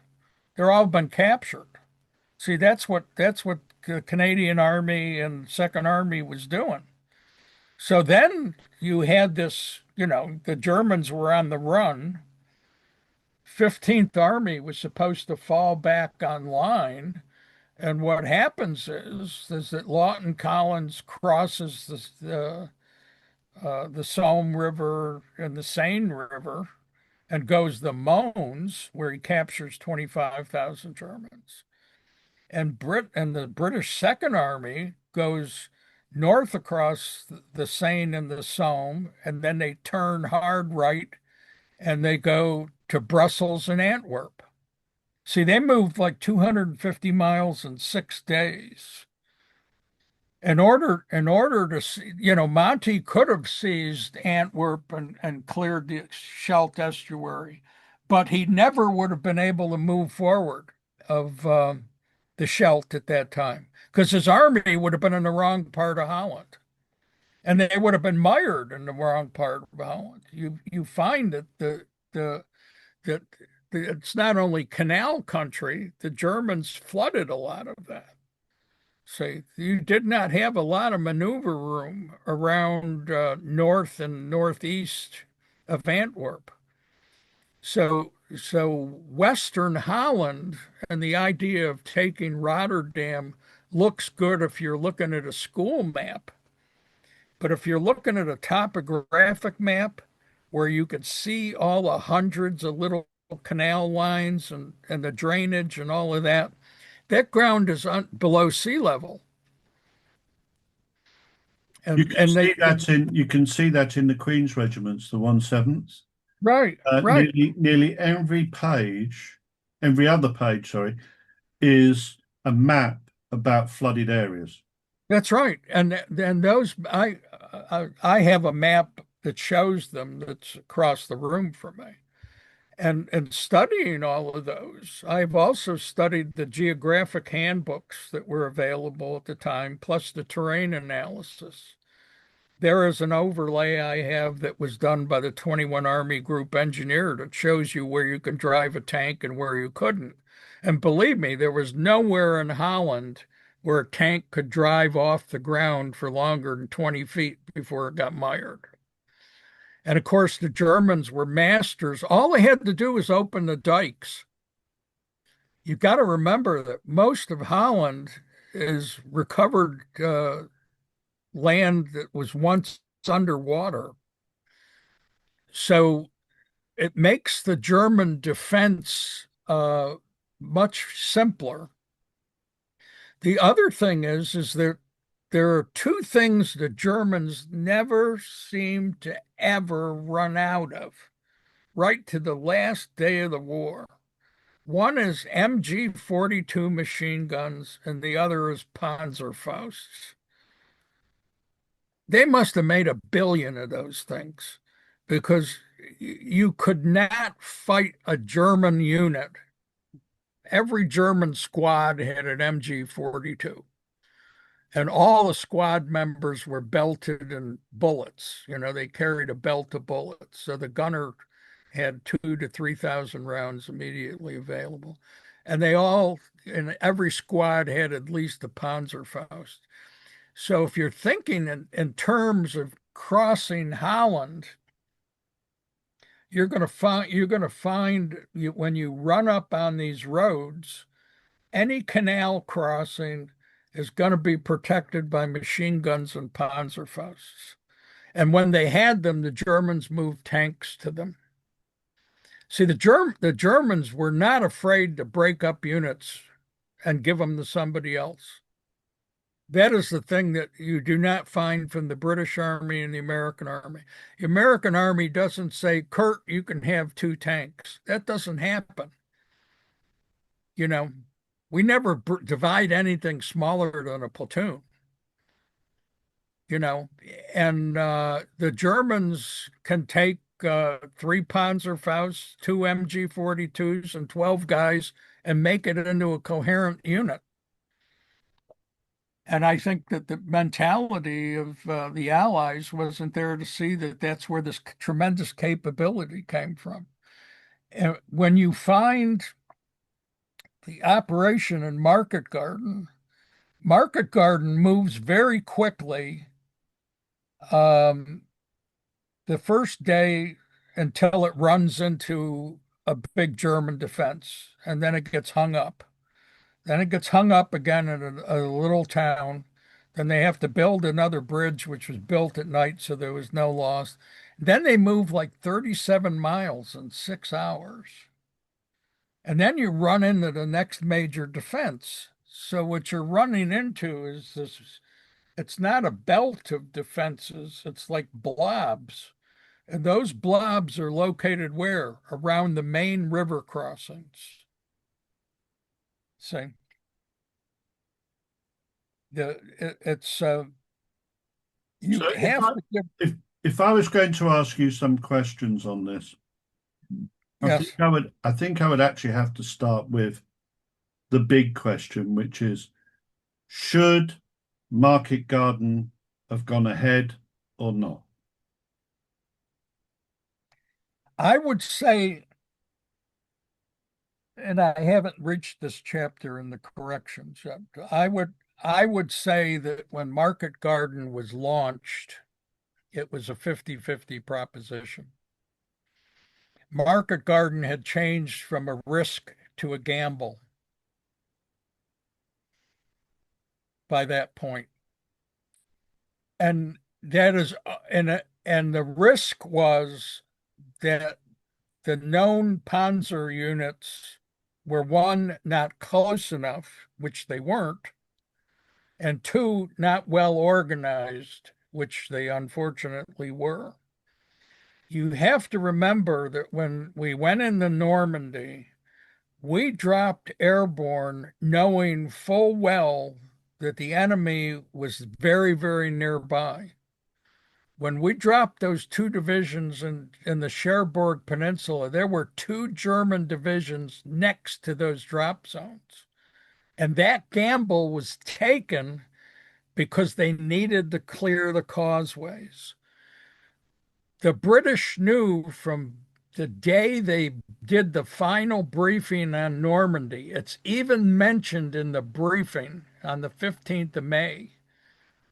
[SPEAKER 2] They're all been captured. See, that's what the Canadian Army and Second Army was doing. So then you had this, the Germans were on the run, 15th Army was supposed to fall back online. And what happens is that Lawton Collins crosses the Somme River and the Seine River and goes the Mons, where he captures 25,000 Germans. And the British Second Army goes north across the Seine and the Somme, and then they turn hard right and they go to Brussels and Antwerp. See, they moved like 250 miles in 6 days. In order to see, Monty could have seized Antwerp and cleared the Scheldt estuary, but he never would have been able to move forward of the Scheldt at that time because his army would have been in the wrong part of Holland, and they would have been mired in the wrong part of Holland. You find that that it's not only canal country, the Germans flooded a lot of that. So you did not have a lot of maneuver room around north and northeast of Antwerp. So Western Holland and the idea of taking Rotterdam looks good if you're looking at a school map. But if you're looking at a topographic map where you could see all the hundreds of little canal lines and the drainage and all of that, that ground is below sea level.
[SPEAKER 1] You
[SPEAKER 2] And
[SPEAKER 1] can
[SPEAKER 2] and they
[SPEAKER 1] see that in the Queen's regiments, the 1/7th.
[SPEAKER 2] right, right.
[SPEAKER 1] Nearly every page, every other page, sorry, is a map about flooded areas.
[SPEAKER 2] That's right. And then those I have a map that shows them that's across the room from me. And studying all of those, I've also studied the geographic handbooks that were available at the time, plus the terrain analysis. There is an overlay I have that was done by the 21 Army Group engineer that shows you where you can drive a tank and where you couldn't. And believe me, there was nowhere in Holland where a tank could drive off the ground for longer than 20 feet before it got mired. And of course, the Germans were masters. All they had to do was open the dikes. You've got to remember that most of Holland is recovered land that was once underwater. So it makes the German defense much simpler. The other thing is that there are two things the Germans never seem to ever run out of, right to the last day of the war. One is MG-42 machine guns, and the other is Panzerfausts. They must have made 1 billion of those things because you could not fight a German unit. Every German squad had an MG-42, and all the squad members were belted in bullets. They carried a belt of bullets. So the gunner had 2,000 to 3,000 rounds immediately available. And they all, in every squad, had at least a Panzerfaust. So if you're thinking in terms of crossing Holland, you're going to find when you run up on these roads, any canal crossing is going to be protected by machine guns and Panzerfausts. And when they had them, the Germans moved tanks to them. See, the Germans were not afraid to break up units and give them to somebody else. That is the thing that you do not find from the British Army and the American Army. The American Army doesn't say, Kurt, you can have 2 tanks. That doesn't happen. We never divide anything smaller than a platoon. And the Germans can take 3 Panzerfausts, 2 MG-42s, and 12 guys and make it into a coherent unit. And I think that the mentality of the Allies wasn't there to see that that's where this tremendous capability came from. And when you find the operation in Market Garden moves very quickly the first day until it runs into a big German defense, and then it gets hung up. Then it gets hung up again in a little town. Then they have to build another bridge, which was built at night, so there was no loss. Then they move like 37 miles in 6 hours. And then you run into the next major defense. So what you're running into is this, it's not a belt of defenses, it's like blobs. And those blobs are located where? Around the main river crossings. See, it's you
[SPEAKER 1] So
[SPEAKER 2] have to give.
[SPEAKER 1] if I was going to ask you some questions on this,
[SPEAKER 2] Yes,
[SPEAKER 1] I think I would actually have to start with the big question, which is, should Market Garden have gone ahead or not?
[SPEAKER 2] I would say, and I haven't reached this chapter in the corrections yet. I would say that when Market Garden was launched, it was a 50-50 proposition. Market Garden had changed from a risk to a gamble by that point. And that is and the risk was that the known Panzer units were, one, not close enough, which they weren't, and two, not well organized, which they unfortunately were. You have to remember that when we went into Normandy, we dropped airborne knowing full well that the enemy was very, very nearby. When we dropped those two divisions in the Cherbourg Peninsula, there were two German divisions next to those drop zones. And that gamble was taken because they needed to clear the causeways. The British knew from the day they did the final briefing on Normandy, it's even mentioned in the briefing on the 15th of May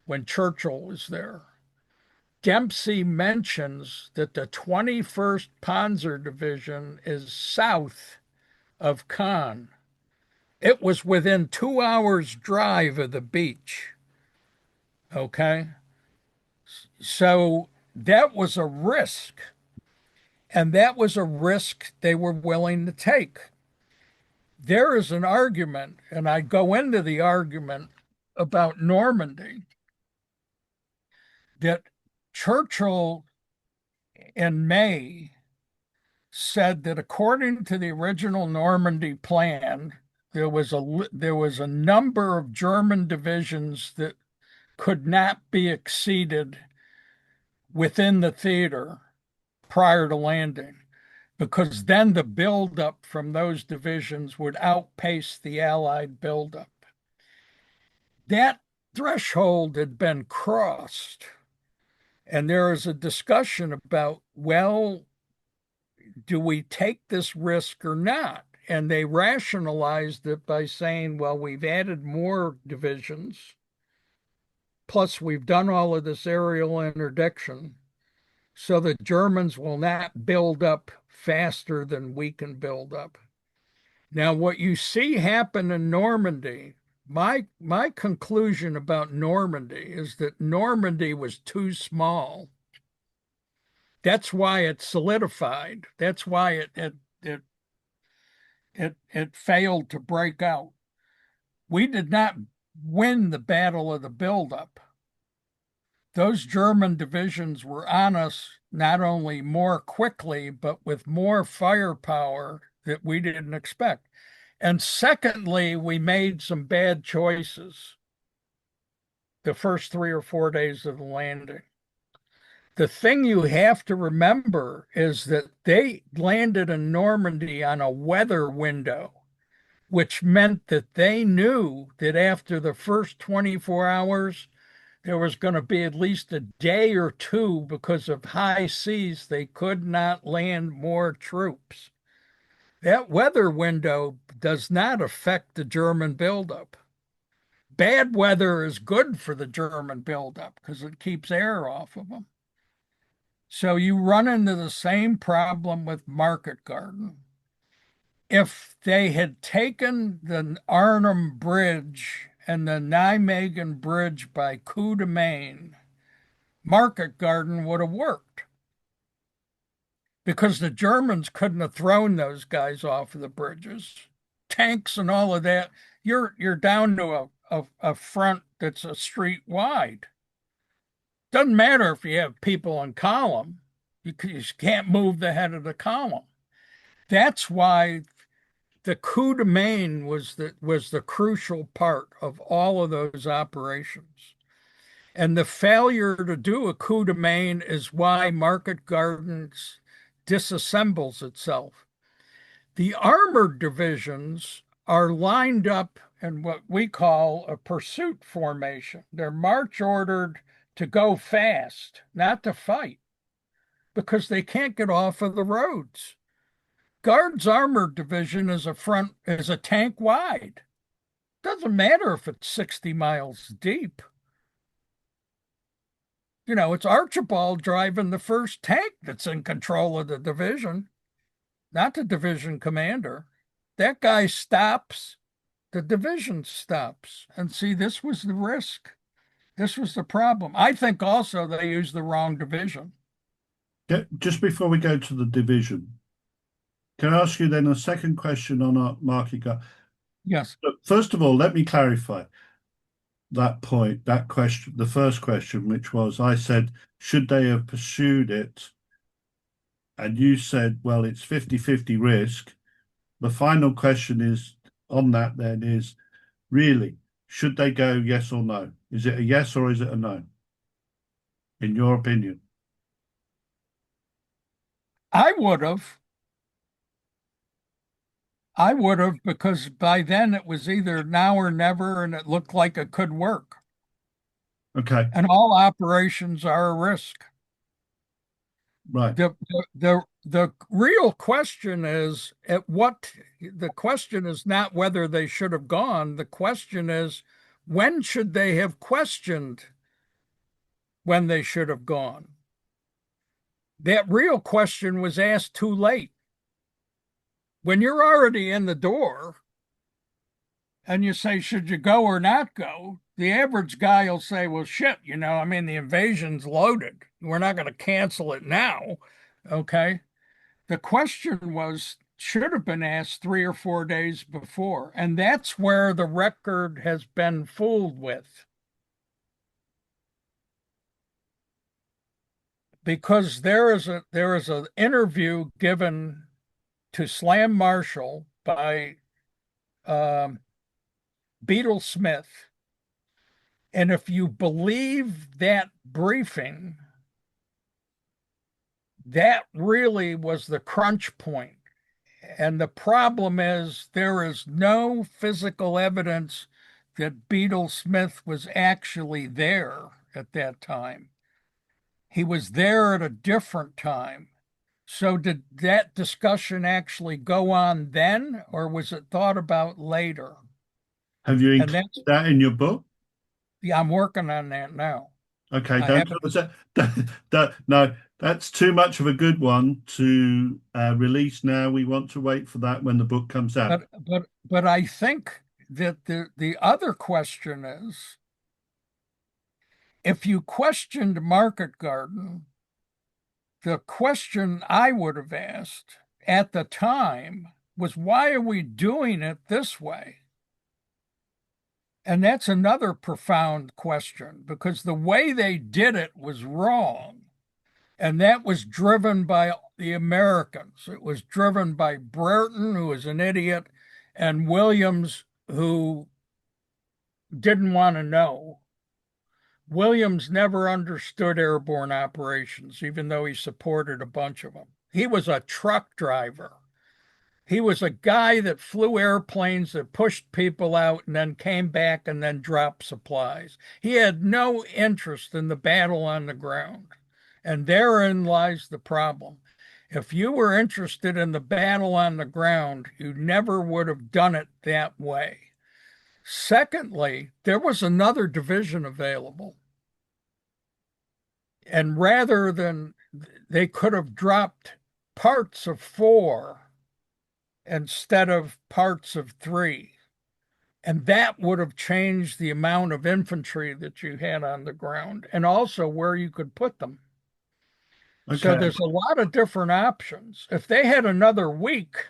[SPEAKER 2] when Churchill was there. Dempsey mentions that the 21st Panzer Division is south of Caen. It was within 2 hours' drive of the beach. Okay. So that was a risk. And that was a risk they were willing to take. There is an argument, and I go into the argument about Normandy, that Churchill in May said that according to the original Normandy plan, there was a number of German divisions that could not be exceeded within the theater prior to landing, because then the buildup from those divisions would outpace the Allied buildup. That threshold had been crossed, and there is a discussion about, well, do we take this risk or not? And they rationalized it by saying, well, we've added more divisions, plus we've done all of this aerial interdiction, so the Germans will not build up faster than we can build up. Now, what you see happen in Normandy, my conclusion about Normandy is that Normandy was too small. That's why it solidified. That's why it failed to break out. We did not win the battle of the buildup. Those German divisions were on us not only more quickly, but with more firepower that we didn't expect. And secondly, we made some bad choices the first 3 or 4 days of the landing. The thing you have to remember is that they landed in Normandy on a weather window, which meant that they knew that after the first 24 hours, there was going to be at least a day or two because of high seas. They could not land more troops. That weather window does not affect the German buildup. Bad weather is good for the German buildup because it keeps air off of them. So you run into the same problem with Market Garden. if they had taken the Arnhem Bridge and the Nijmegen Bridge by coup de main, Market Garden would have worked because the Germans couldn't have thrown those guys off of the bridges. Tanks and all of that, you're down to a front that's a street wide. Doesn't matter if you have people in column, you can't move the head of the column. That's why the coup de main was the crucial part of all of those operations. And the failure to do a coup de main is why Market Gardens disassembles itself. The armored divisions are lined up in what we call a pursuit formation. They're march ordered to go fast, not to fight, because they can't get off of the roads. Guard's armored division is a tank wide. Doesn't matter if it's 60 miles deep. You know, it's Archibald driving the first tank that's in control of the division, not the division commander. That guy stops, the division stops. And see, this was the risk. This was the problem. I think also they used the wrong division.
[SPEAKER 1] Yeah, just before we go to the division, can I ask you then a second question on our market guard?
[SPEAKER 2] Yes.
[SPEAKER 1] First of all, let me clarify that point, that question, the first question, which was I said, should they have pursued it? And you said, well, it's 50-50 risk. The final question is on that then is really, should they go yes or no? Is it a yes or is it a no? In your opinion?
[SPEAKER 2] I would have. I would have because by then it was either now or never and it looked like it could work.
[SPEAKER 1] Okay,
[SPEAKER 2] And all operations are a risk.
[SPEAKER 1] right.
[SPEAKER 2] The real question is the question is not whether they should have gone. The question is when should they have questioned when they should have gone? That real question was asked too late. When you're already in the door and you say, should you go or not go? The average guy will say, well, shit, I mean, the invasion's loaded. We're not going to cancel it now. Okay. The question should have been asked 3 or 4 days before. And that's where the record has been fooled with. Because there is an interview given to Slam Marshall by Beadle Smith. And if you believe that briefing, that really was the crunch point. And the problem is there is no physical evidence that Beadle Smith was actually there at that time. He was there at a different time. So did that discussion actually go on then, or was it thought about later?
[SPEAKER 1] Have you
[SPEAKER 2] And
[SPEAKER 1] included that in your book?
[SPEAKER 2] yeah, I'm working on that now.
[SPEAKER 1] Okay,
[SPEAKER 2] I
[SPEAKER 1] don't
[SPEAKER 2] haven't.
[SPEAKER 1] tell us that. No, that's too much of a good one to release now. We want to wait for that when the book comes out.
[SPEAKER 2] But I think that the other question is, if you questioned Market Garden, the question I would have asked at the time was, why are we doing it this way? And that's another profound question because the way they did it was wrong. And that was driven by the Americans. It was driven by Brereton, who was an idiot, and Williams, who didn't want to know. Williams never understood airborne operations, even though he supported a bunch of them. He was a truck driver. He was a guy that flew airplanes that pushed people out and then came back and then dropped supplies. He had no interest in the battle on the ground. And therein lies the problem. If you were interested in the battle on the ground, you never would have done it that way. Secondly, there was another division available. And rather than they could have dropped parts of 4 instead of parts of three. And that would have changed the amount of infantry that you had on the ground and also where you could put them. So
[SPEAKER 1] Okay.
[SPEAKER 2] there's a lot of different options. If they had another week,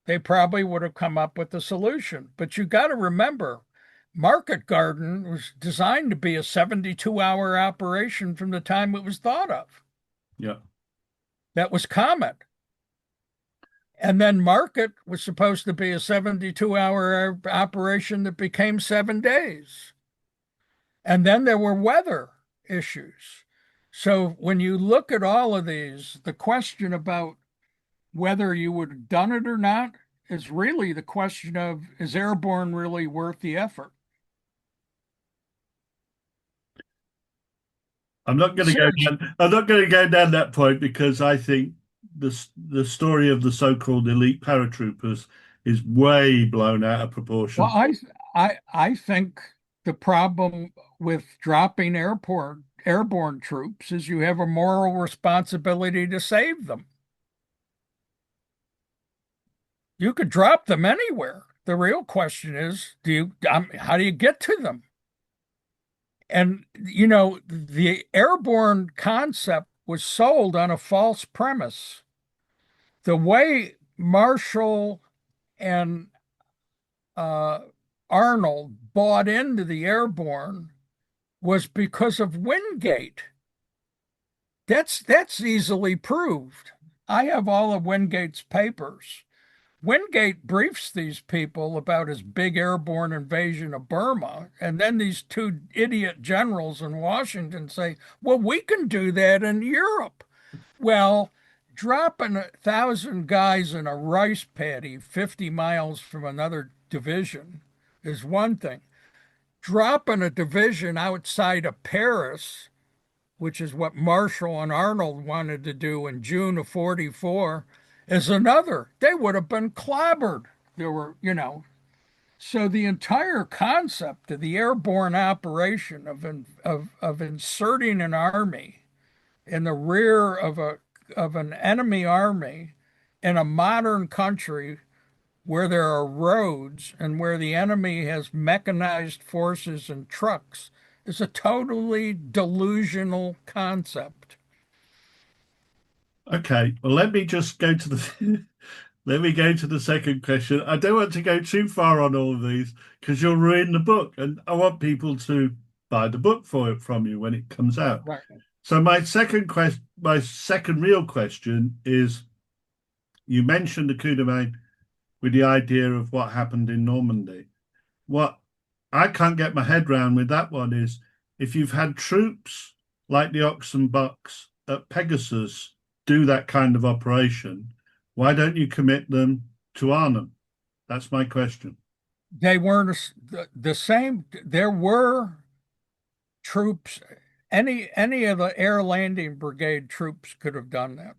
[SPEAKER 2] they probably would have come up with a solution. But you got to remember, Market Garden was designed to be a 72-hour operation from the time it was thought of.
[SPEAKER 1] Yeah.
[SPEAKER 2] That was Comet. And then Market was supposed to be a 72-hour operation that became 7 days. And then there were weather issues. So when you look at all of these, the question about whether you would have done it or not is really the question of, is airborne really worth the effort?
[SPEAKER 1] I'm not going to go
[SPEAKER 2] Seriously.
[SPEAKER 1] down. I'm not going to go down that point because I think the story of the so-called elite paratroopers is way blown out of
[SPEAKER 2] Well,
[SPEAKER 1] proportion.
[SPEAKER 2] I think the problem with dropping airborne troops is you have a moral responsibility to save them. You could drop them anywhere. The real question is, how do you get to them? And the airborne concept was sold on a false premise. The way Marshall and uh, Arnold bought into the airborne was because of Wingate. That's easily proved. I have all of Wingate's papers. Wingate briefs these people about his big airborne invasion of Burma, and then these two idiot generals in Washington say, "Well, we can do that in Europe." Well, dropping 1,000 guys in a rice paddy 50 miles from another division is one thing. Dropping a division outside of Paris, which is what Marshall and Arnold wanted to do in June of 44, is another. They would have been clobbered. There were. So the entire concept of the airborne operation of inserting an army in the rear of an enemy army in a modern country where there are roads and where the enemy has mechanized forces and trucks is a totally delusional concept.
[SPEAKER 1] Okay, well, let me just go to the let me go to the second question. I don't want to go too far on all of these because you'll ruin the book, and I want people to buy the book for it from you when it comes out.
[SPEAKER 2] Right.
[SPEAKER 1] So my second real question is: you mentioned the coup de main with the idea of what happened in Normandy. What I can't get my head round with that one is if you've had troops like the Ox and Bucks at Pegasus do that kind of operation, why don't you commit them to Arnhem? That's my question.
[SPEAKER 2] They weren't the same. There were troops. Any of the air landing brigade troops could have done that.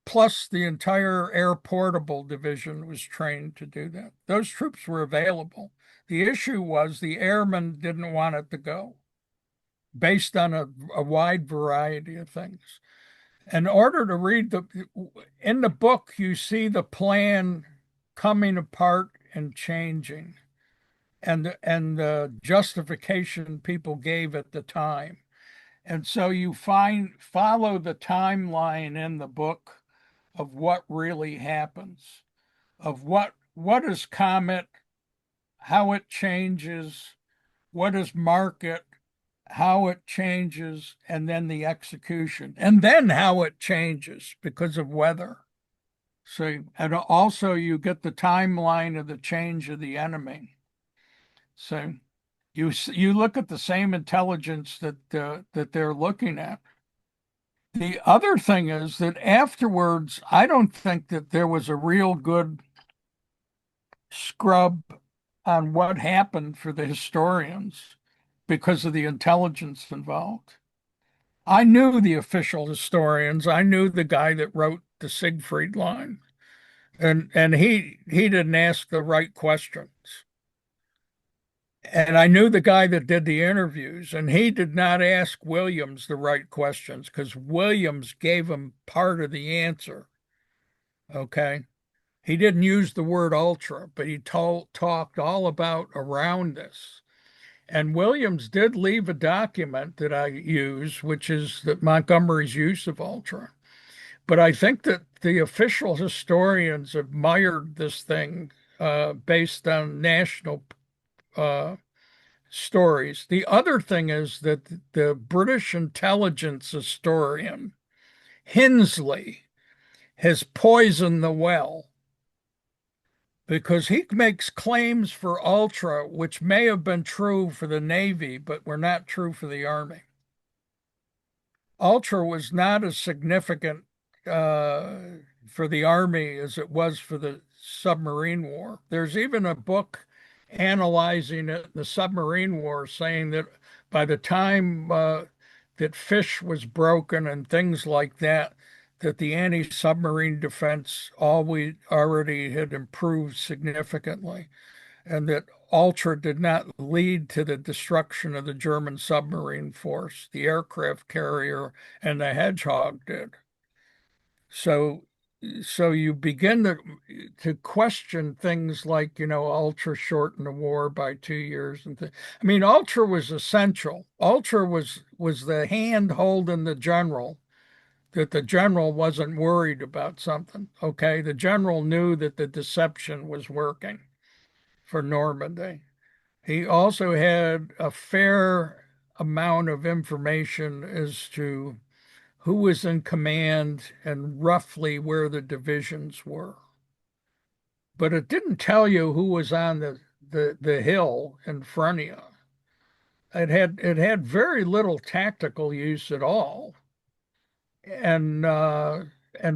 [SPEAKER 2] Plus, the entire air portable division was trained to do that. Those troops were available. The issue was the airmen didn't want it to go, based on a wide variety of things. In order to read in the book, you see the plan coming apart and changing, and the justification people gave at the time. And so you follow the timeline in the book of what really happens, of what is Comet, how it changes, what is Market, how it changes, and then the execution, and then how it changes because of weather. So, and also you get the timeline of the change of the enemy. So you look at the same intelligence that they're looking at. The other thing is that afterwards, I don't think that there was a real good scrub on what happened for the historians because of the intelligence involved. I knew the official historians. I knew the guy that wrote the Siegfried line, and he didn't ask the right questions. And I knew the guy that did the interviews, and he did not ask Williams the right questions because Williams gave him part of the answer. Okay. He didn't use the word ultra, but he talked all about around this. And Williams did leave a document that I use, which is that Montgomery's use of ultra. But I think that the official historians admired this thing based on national uh, stories. The other thing is that the British intelligence historian Hinsley has poisoned the well because he makes claims for ultra, which may have been true for the Navy, but were not true for the Army. Ultra was not as significant uh, for the Army as it was for the submarine war. There's even a book analyzing it, the submarine war, saying that by the time that fish was broken and things like that, that the anti-submarine defense already had improved significantly, and that Ultra did not lead to the destruction of the German submarine force. The aircraft carrier and the Hedgehog did. So, so you begin to question things like, Ultra shortened the war by 2 years I mean, Ultra was essential. Ultra was the hand holding the general that the general wasn't worried about something. Okay, the general knew that the deception was working for Normandy. He also had a fair amount of information as to who was in command and roughly where the divisions were. But it didn't tell you who was on the hill in front of you. It had very little tactical use at all. And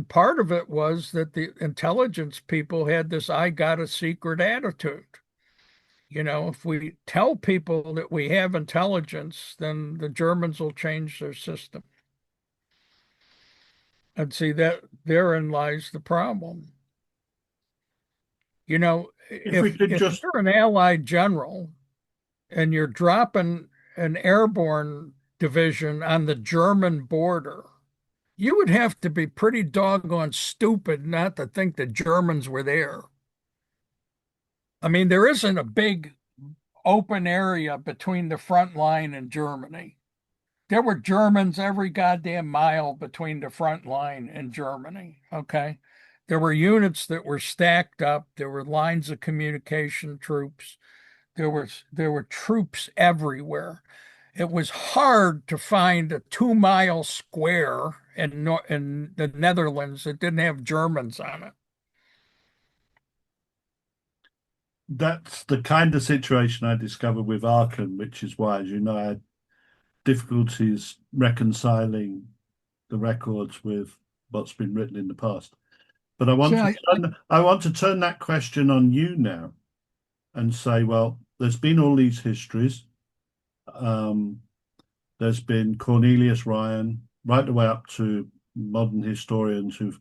[SPEAKER 2] part of it was that the intelligence people had this "I got a secret" attitude. If we tell people that we have intelligence, then the Germans will change their system. And see that therein lies the problem.
[SPEAKER 1] If we could
[SPEAKER 2] If
[SPEAKER 1] just,
[SPEAKER 2] you're an Allied general and you're dropping an airborne division on the German border, you would have to be pretty doggone stupid not to think the Germans were there. I mean, there isn't a big open area between the front line and Germany. There were Germans every goddamn mile between the front line and Germany. Okay. There were units that were stacked up. There were lines of communication troops. There were troops everywhere. It was hard to find a 2 mile square in the Netherlands that didn't have Germans on it.
[SPEAKER 1] that's the kind of situation I discovered with Arnhem, which is why, as you know, I had difficulties reconciling the records with what's been written in the past. But
[SPEAKER 2] See, I,
[SPEAKER 1] I want to turn that question on you now and say, well, there's been all these histories. Um, there's been Cornelius Ryan, right the way up to modern historians who've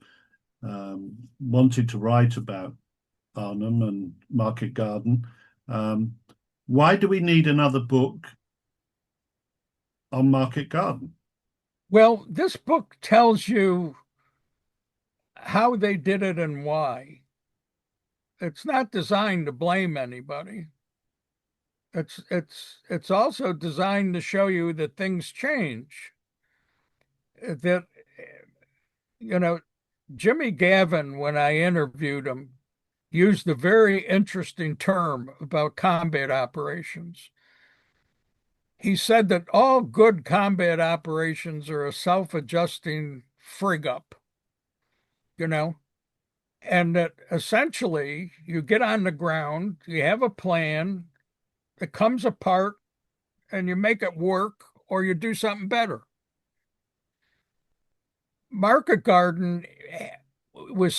[SPEAKER 1] wanted to write about Arnhem and Market Garden. Um, why do we need another book on Market Garden?
[SPEAKER 2] well, this book tells you how they did it and why. It's not designed to blame anybody. It's also designed to show you that things change. That you know, Jimmy Gavin, when I interviewed him, used a very interesting term about combat operations. He said that all good combat operations are a self-adjusting frig up, you know, and that essentially you get on the ground, you have a plan, it comes apart, and you make it work or you do something better. Market Garden was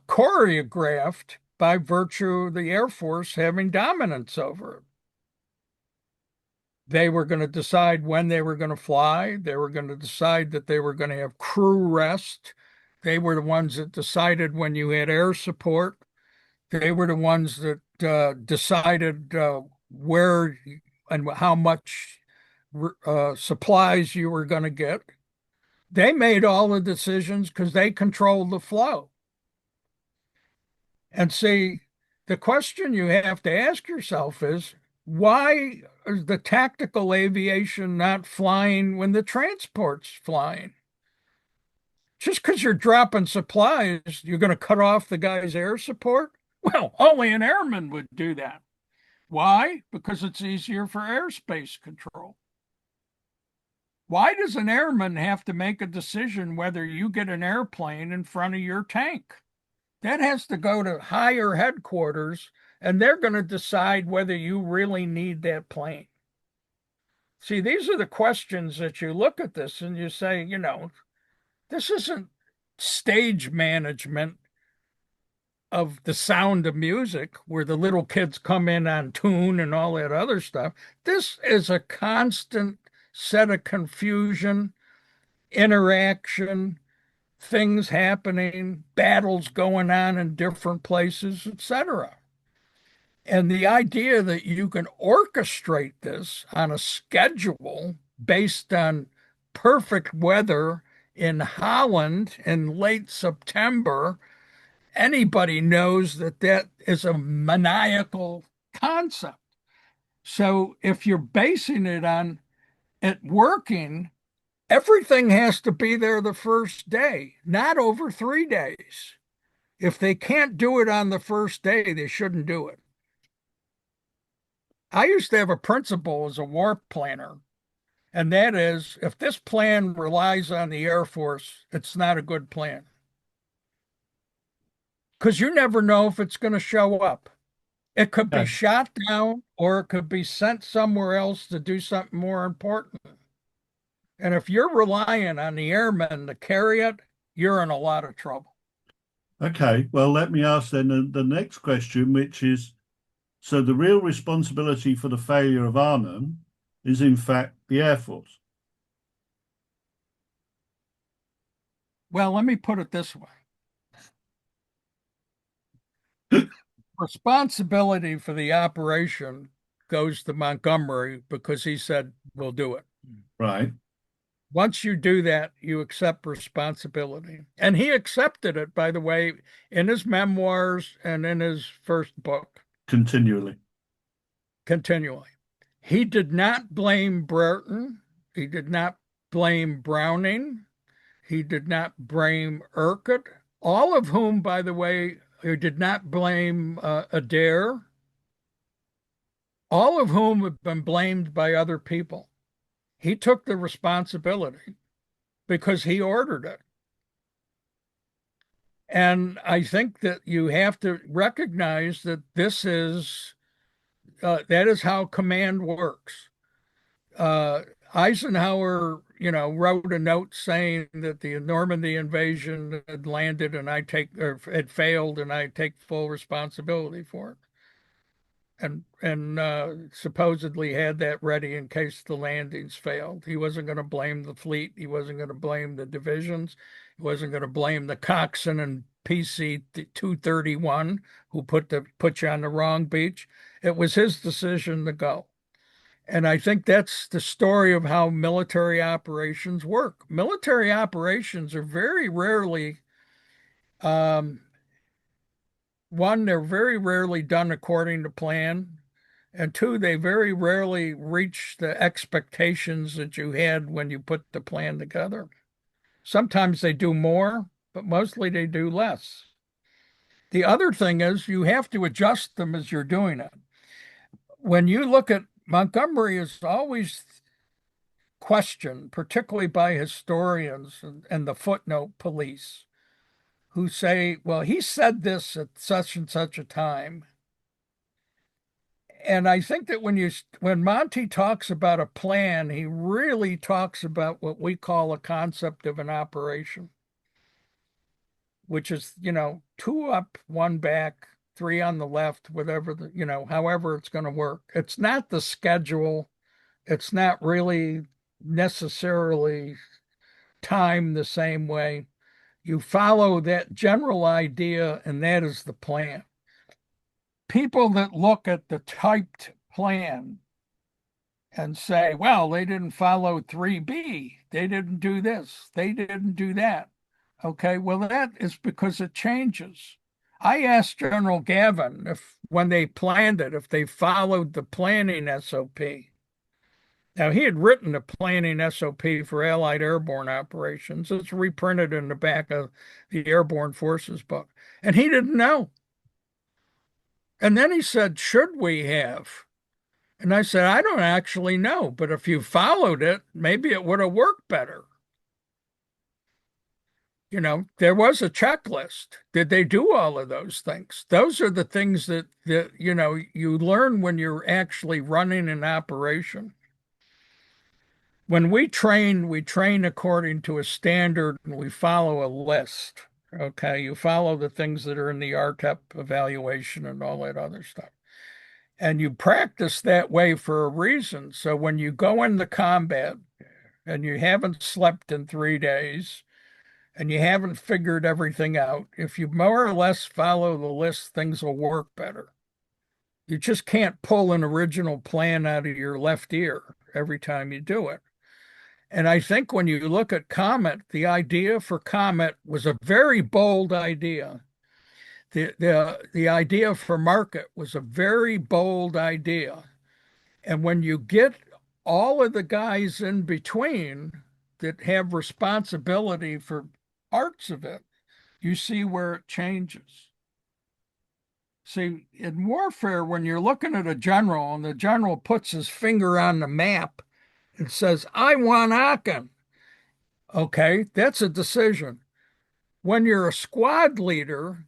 [SPEAKER 2] choreographed by virtue of the Air Force having dominance over it. They were going to decide when they were going to fly. They were going to decide that they were going to have crew rest. They were the ones that decided when you had air support. They were the ones that decided where and how much supplies you were going to get. They made all the decisions because they controlled the flow. And see, the question you have to ask yourself is, why is the tactical aviation not flying when the transport's flying? Just because you're dropping supplies, you're going to cut off the guy's air support? Well, only an airman would do that. Why? Because it's easier for airspace control. Why does an airman have to make a decision whether you get an airplane in front of your tank? That has to go to higher headquarters, and they're going to decide whether you really need that plane. See, these are the questions that you look at this and you say, this isn't stage management of The Sound of Music, where the little kids come in on tune and all that other stuff. This is a constant set of confusion, interaction, things happening, battles going on in different places, etc. And the idea that you can orchestrate this on a schedule based on perfect weather in Holland in late September, anybody knows that that is a maniacal concept. So if you're basing it on it working, everything has to be there the first day, not over 3 days. If they can't do it on the first day, they shouldn't do it. I used to have a principle as a war planner, and that is if this plan relies on the Air Force, it's not a good plan. Because you never know if it's going to show up. It could be
[SPEAKER 1] Yeah.
[SPEAKER 2] shot down or it could be sent somewhere else to do something more important. And if you're relying on the airmen to carry it, you're in a lot of trouble.
[SPEAKER 1] Okay, well, let me ask then the next question, which is, so the real responsibility for the failure of Arnhem is in fact the Air Force.
[SPEAKER 2] Well, let me put it this way. Responsibility for the operation goes to Montgomery because he said, we'll do it.
[SPEAKER 1] Right.
[SPEAKER 2] Once you do that, you accept responsibility. And he accepted it, by the way, in his memoirs and in his first book,
[SPEAKER 1] Continually.
[SPEAKER 2] continually. He did not blame Brereton. He did not blame Browning. He did not blame Urquhart, all of whom, by the way, he did not blame Adair, all of whom have been blamed by other people. He took the responsibility because he ordered it. And I think that you have to recognize that that is how command works. Eisenhower, wrote a note saying that the Normandy invasion had landed and had failed and I take full responsibility for it. And supposedly had that ready in case the landings failed. He wasn't going to blame the fleet. He wasn't going to blame the divisions. He wasn't going to blame the coxswain and PC 231 who put you on the wrong beach. It was his decision to go. And I think that's the story of how military operations work. Military operations are very rarely, um, one, they're very rarely done according to plan. And two, they very rarely reach the expectations that you had when you put the plan together. Sometimes they do more, but mostly they do less. The other thing is you have to adjust them as you're doing it. When you look at Montgomery is always questioned, particularly by historians and the footnote police, who say, well, he said this at such and such a time. And I think that when Monty talks about a plan, he really talks about what we call a concept of an operation, which is, two up, one back, three on the left, whatever however it's going to work. It's not the schedule. It's not really necessarily timed the same way. You follow that general idea, and that is the plan. People that look at the typed plan and say, well, they didn't follow 3B. They didn't do this. They didn't do that. Okay, well, that is because it changes. I asked General Gavin if, when they planned it, if they followed the planning SOP. Now, he had written a planning SOP for Allied airborne operations. It's reprinted in the back of the Airborne Forces book. And he didn't know. And then he said, should we have? And I said, I don't actually know, but if you followed it, maybe it would have worked better. There was a checklist. Did they do all of those things? Those are the things that you learn when you're actually running an operation. When we train according to a standard and we follow a list. Okay, you follow the things that are in the RTEP evaluation and all that other stuff. And you practice that way for a reason. So when you go into combat and you haven't slept in 3 days and you haven't figured everything out, if you more or less follow the list, things will work better. You just can't pull an original plan out of your left ear every time you do it. And I think when you look at Comet, the idea for Comet was a very bold idea. The idea for Market was a very bold idea. And when you get all of the guys in between that have responsibility for parts of it, you see where it changes. See, in warfare, when you're looking at a general and the general puts his finger on the map and says, I want Aachen. Okay, that's a decision. When you're a squad leader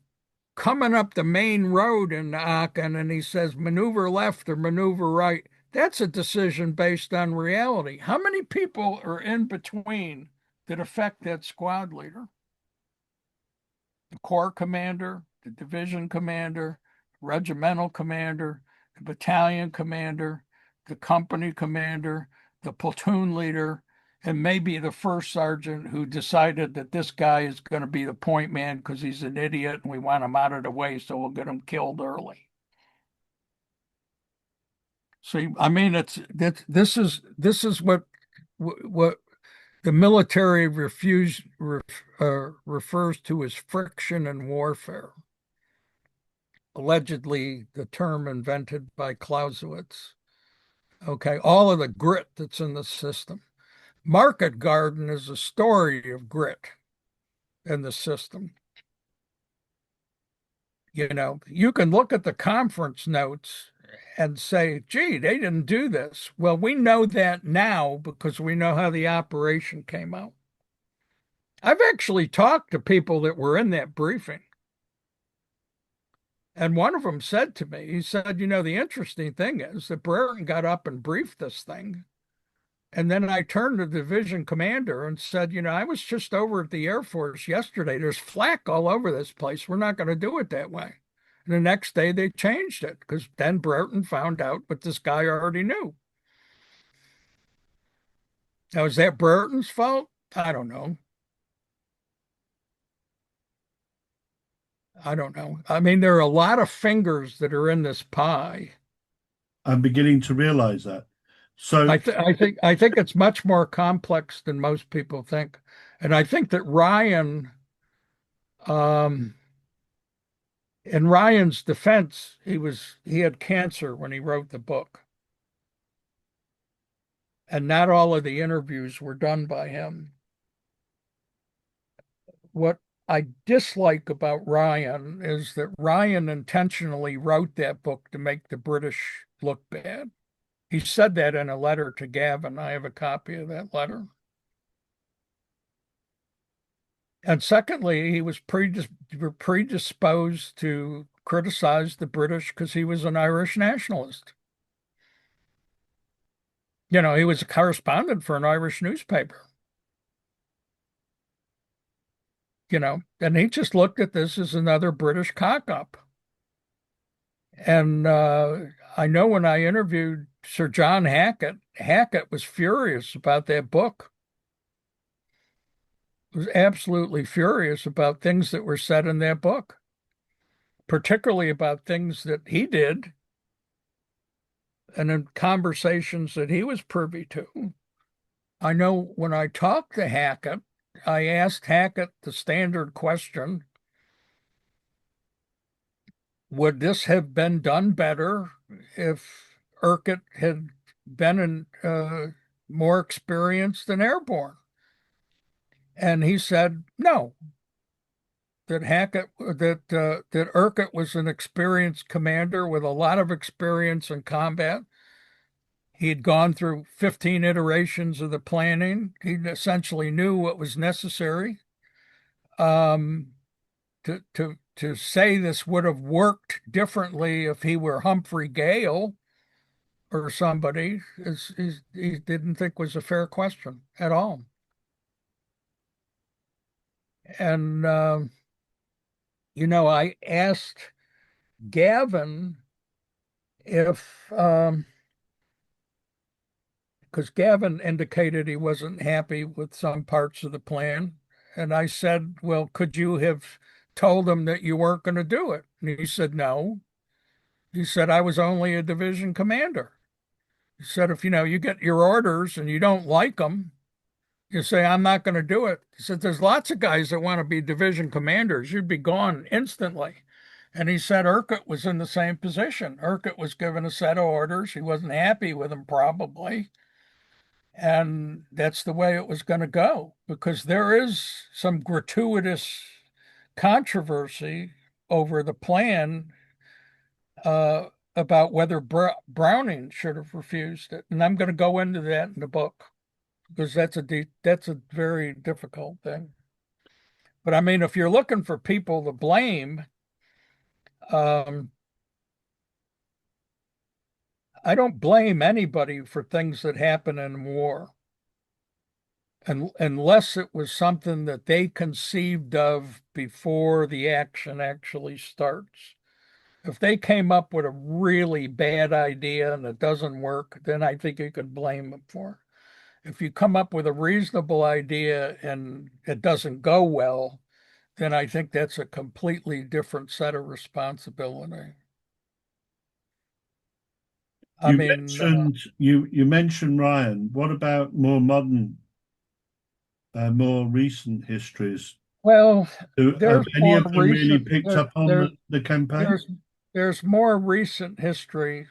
[SPEAKER 2] coming up the main road in Aachen and he says maneuver left or maneuver right, that's a decision based on reality. How many people are in between that affect that squad leader? The corps commander, the division commander, regimental commander, the battalion commander, the company commander, the platoon leader, and maybe the first sergeant who decided that this guy is going to be the point man because he's an idiot and we want him out of the way, so we'll get him killed early. See, I mean, this is what the military refers to as friction in warfare. Allegedly, the term invented by Clausewitz. Okay, all of the grit that's in the system. Market Garden is a story of grit in the system. You can look at the conference notes and say, gee, they didn't do this. Well, we know that now because we know how the operation came out. I've actually talked to people that were in that briefing. And one of them said to me, he said, the interesting thing is that Brereton got up and briefed this thing. And then I turned to the division commander and said, I was just over at the Air Force yesterday. There's flak all over this place. We're not going to do it that way. And the next day they changed it because then Brereton found out what this guy already knew. Now, is that Brereton's fault? I don't know. I don't know. I mean, there are a lot of fingers that are in this pie.
[SPEAKER 1] I'm beginning to realize that. So
[SPEAKER 2] I think it's much more complex than most people think. And I think that Ryan, in Ryan's defense, he had cancer when he wrote the book. And not all of the interviews were done by him. What I dislike about Ryan is that Ryan intentionally wrote that book to make the British look bad. He said that in a letter to Gavin. I have a copy of that letter. And secondly, he was predisposed to criticize the British because he was an Irish nationalist. He was a correspondent for an Irish newspaper. And he just looked at this as another British cock-up. And I know when I interviewed Sir John Hackett, Hackett was furious about that book. He was absolutely furious about things that were said in that book, particularly about things that he did and in conversations that he was privy to. I know when I talked to Hackett, I asked Hackett the standard question: would this have been done better if Urquhart had been more experienced and airborne? And he said no, that Urquhart was an experienced commander with a lot of experience in combat. He had gone through 15 iterations of the planning. He essentially knew what was necessary. Um, to say this would have worked differently if he were Humphrey Gale or somebody he didn't think was a fair question at all. And I asked Gavin if because Gavin indicated he wasn't happy with some parts of the plan. And I said, well, could you have told him that you weren't going to do it? And he said, no. He said, I was only a division commander. He said, if you get your orders and you don't like them, you say, I'm not going to do it. He said, there's lots of guys that want to be division commanders. You'd be gone instantly. And he said Urquhart was in the same position. Urquhart was given a set of orders. He wasn't happy with them, probably. And that's the way it was going to go, because there is some gratuitous controversy over the plan uh, about whether Browning should have refused it. And I'm going to go into that in the book, because that's a very difficult thing. But I mean, if you're looking for people to blame, um, I don't blame anybody for things that happen in war, unless it was something that they conceived of before the action actually starts. If they came up with a really bad idea and it doesn't work, then I think you could blame them for it. If you come up with a reasonable idea and it doesn't go well, then I think that's a completely different set of responsibility. I
[SPEAKER 1] You
[SPEAKER 2] mean,
[SPEAKER 1] mentioned you mentioned Ryan. What about more modern, more recent histories?
[SPEAKER 2] well,
[SPEAKER 1] Have
[SPEAKER 2] there's
[SPEAKER 1] any
[SPEAKER 2] more
[SPEAKER 1] of them really
[SPEAKER 2] recent
[SPEAKER 1] picked
[SPEAKER 2] there,
[SPEAKER 1] up on
[SPEAKER 2] there
[SPEAKER 1] the campaign?
[SPEAKER 2] there's more recent history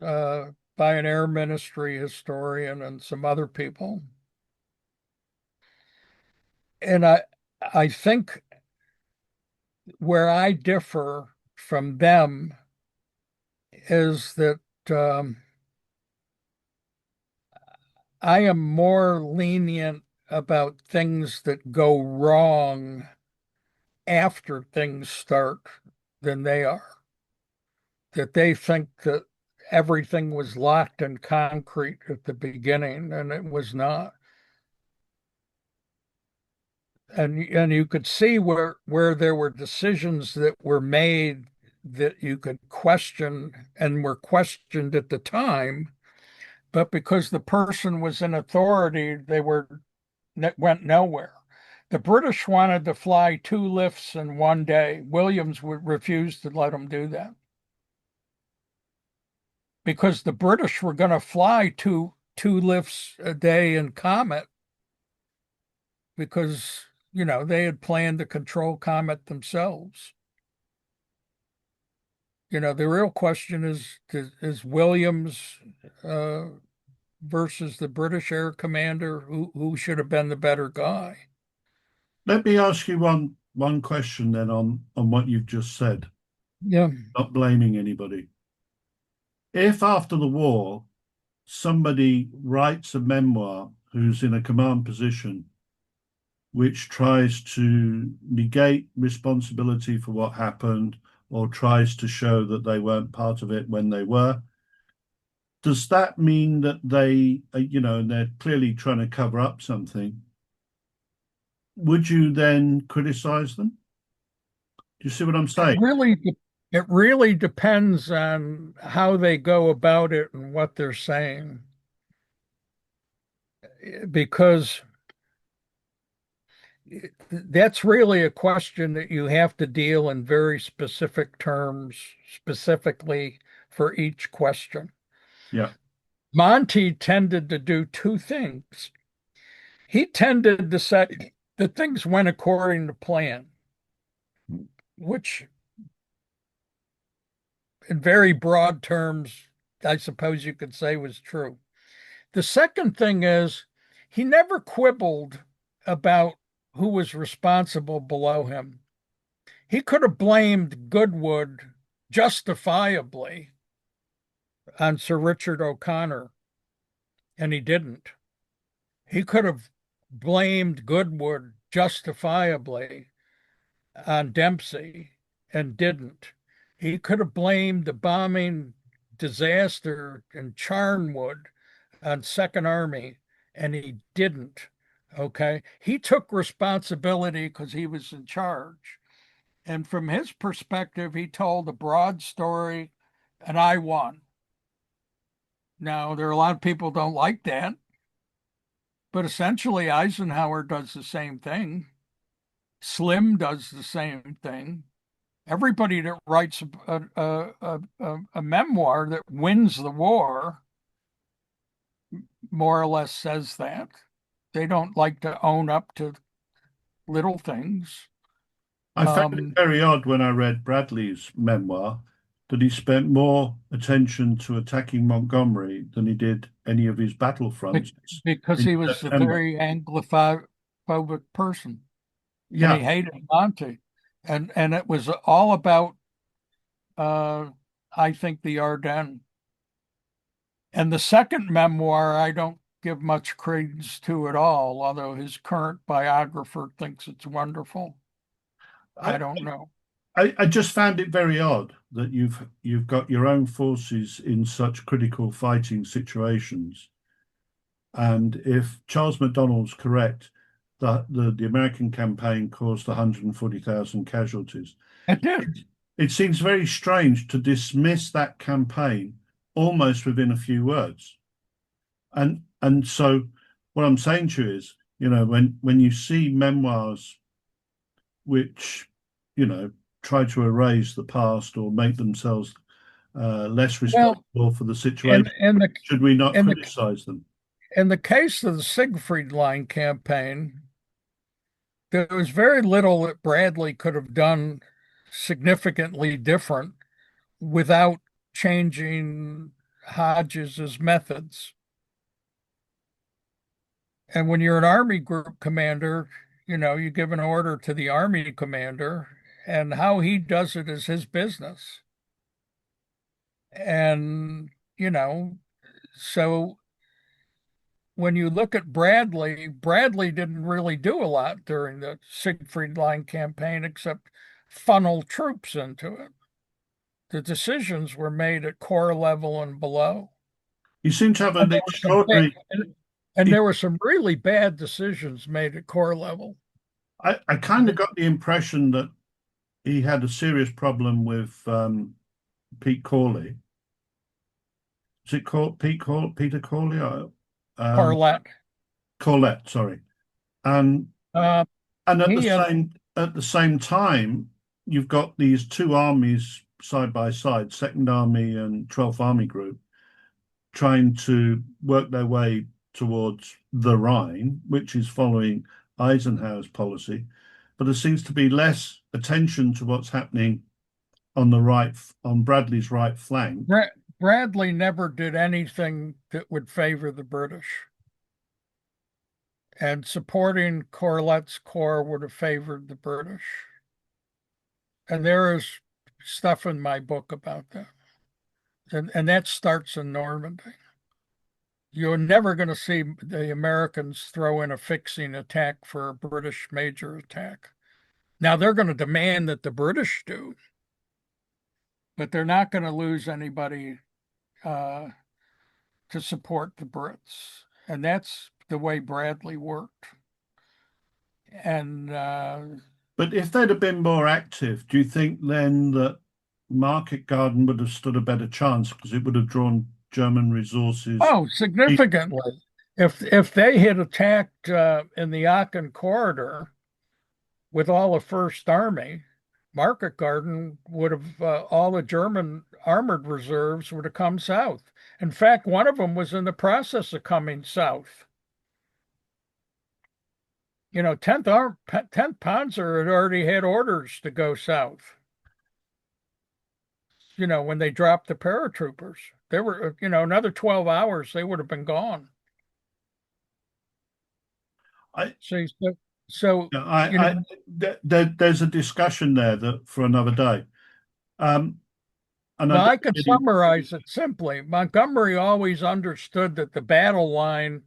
[SPEAKER 2] by an air ministry historian and some other people. And I think where I differ from them is that I am more lenient about things that go wrong after things start than they are. That they think that everything was locked in concrete at the beginning, and it was not. And you could see where there were decisions that were made that you could question and were questioned at the time, but because the person was in authority, went nowhere. The British wanted to fly 2 lifts in one day. Williams would refuse to let them do that, because the British were going to fly two lifts a day in Comet, because they had planned to control Comet themselves. The real question is Williams uh, versus the British Air Commander, who should have been the better guy.
[SPEAKER 1] Let me ask you one question then on what you've just said,
[SPEAKER 2] Yeah.
[SPEAKER 1] not blaming anybody. If after the war somebody writes a memoir who's in a command position which tries to negate responsibility for what happened or tries to show that they weren't part of it when they were, does that mean that and they're clearly trying to cover up something? Would you then criticize them? Do you see what I'm
[SPEAKER 2] It
[SPEAKER 1] saying?
[SPEAKER 2] really it really depends on how they go about it and what they're saying, because that's really a question that you have to deal in very specific terms, specifically for each question.
[SPEAKER 1] Yeah.
[SPEAKER 2] Monty tended to do two things. He tended to say that things went according to plan, which in very broad terms, I suppose you could say was true. The second thing is he never quibbled about who was responsible below him. He could have blamed Goodwood justifiably on Sir Richard O'Connor, and he didn't. He could have blamed Goodwood justifiably on Dempsey and didn't. He could have blamed the bombing disaster in Charnwood on Second Army, and he didn't. Okay. He took responsibility because he was in charge. And from his perspective, he told a broad story, and I won. Now, there are a lot of people don't like that, but essentially Eisenhower does the same thing. Slim does the same thing. Everybody that writes a memoir that wins the war more or less says that. They don't like to own up to little things.
[SPEAKER 1] I found it very odd when I read Bradley's memoir that he spent more attention to attacking Montgomery than he did any of his battlefronts
[SPEAKER 2] Because
[SPEAKER 1] in
[SPEAKER 2] he was a
[SPEAKER 1] September.
[SPEAKER 2] very Anglophobic person and he
[SPEAKER 1] Yeah,
[SPEAKER 2] hated Monty. And it was all about I think the Ardennes. And the second memoir I don't give much credence to at all, although his current biographer thinks it's wonderful. I
[SPEAKER 1] I,
[SPEAKER 2] don't know.
[SPEAKER 1] I just found it very odd that you've got your own forces in such critical fighting situations. And if Charles McDonnell's correct, that the American campaign caused 140,000 casualties,
[SPEAKER 2] It did.
[SPEAKER 1] it seems very strange to dismiss that campaign almost within a few words. And so what I'm saying to you is, when you see memoirs which, try to erase the past or make themselves less
[SPEAKER 2] Well,
[SPEAKER 1] responsible for the
[SPEAKER 2] in
[SPEAKER 1] situation,
[SPEAKER 2] in the
[SPEAKER 1] should we not
[SPEAKER 2] in the
[SPEAKER 1] criticize them?
[SPEAKER 2] in the case of the Siegfried Line campaign, there was very little that Bradley could have done significantly different without changing Hodges's methods. And when you're an army group commander, you give an order to the army commander, and how he does it is his business. And, so when you look at Bradley, Bradley didn't really do a lot during the Siegfried Line campaign except funnel troops into it. The decisions were made at corps level and below.
[SPEAKER 1] You seem to have
[SPEAKER 2] And
[SPEAKER 1] an
[SPEAKER 2] there were some bad,
[SPEAKER 1] extraordinary.
[SPEAKER 2] and there were some really bad decisions made at corps level.
[SPEAKER 1] I kind of got the impression that he had a serious problem with Pete Corley. Is it called Peter Corley? Or,
[SPEAKER 2] Corlett.
[SPEAKER 1] Corlett, sorry. And
[SPEAKER 2] Uh,
[SPEAKER 1] and
[SPEAKER 2] he
[SPEAKER 1] at the same time, you've got these two armies side by side, Second Army and 12th Army Group, trying to work their way towards the Rhine, which is following Eisenhower's policy. But there seems to be less attention to what's happening on Bradley's right flank.
[SPEAKER 2] Bradley never did anything that would favor the British. And supporting Corlett's corps would have favored the British. And there is stuff in my book about that. And that starts in Normandy. You're never going to see the Americans throw in a fixing attack for a British major attack. Now they're going to demand that the British do, but they're not going to lose anybody to support the Brits. And that's the way Bradley worked. And
[SPEAKER 1] But if they'd have been more active, do you think then that Market Garden would have stood a better chance because it would have drawn German resources?
[SPEAKER 2] significantly. If they had attacked in the Aachen corridor with all the First Army, Market Garden would have all the German armored reserves would have come south, In fact, one of them was in the process of coming south. 10th Panzer had already had orders to go south. When they dropped the paratroopers, there were, another 12 hours, they would have been gone.
[SPEAKER 1] I,
[SPEAKER 2] So, so, so
[SPEAKER 1] yeah,
[SPEAKER 2] you know,
[SPEAKER 1] there's a discussion there that for another day. Um, and I
[SPEAKER 2] well,
[SPEAKER 1] don't
[SPEAKER 2] I could
[SPEAKER 1] really,
[SPEAKER 2] summarize it simply. Montgomery always understood that the battle line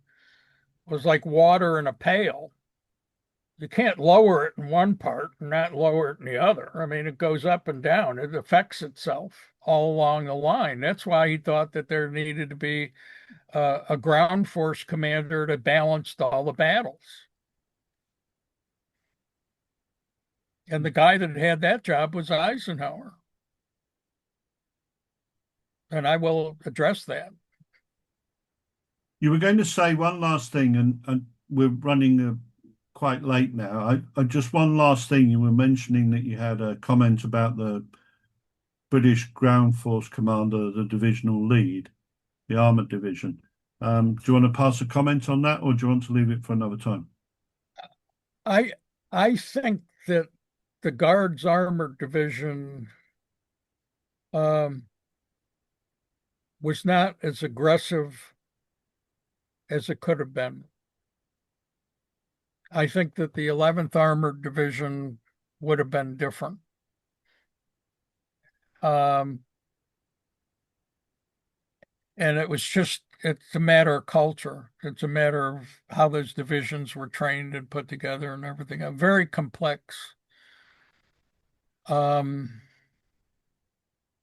[SPEAKER 2] was like water in a pail. You can't lower it in one part and not lower it in the other. I mean, it goes up and down. It affects itself all along the line. That's why he thought that there needed to be a ground force commander that balanced all the battles. And the guy that had that job was Eisenhower. And I will address that.
[SPEAKER 1] you were going to say one last thing, and we're running quite late now. I just one last thing. You were mentioning that you had a comment about the British Ground Force Commander, the divisional lead, the Armoured Division. Do you want to pass a comment on that, or do you want to leave it for another time?
[SPEAKER 2] I I think that the Guards Armored Division um, was not as aggressive as it could have been. I think that the 11th Armored Division would have been different. Um, and it's a matter of culture. It's a matter of how those divisions were trained and put together and everything. Very complex. Um,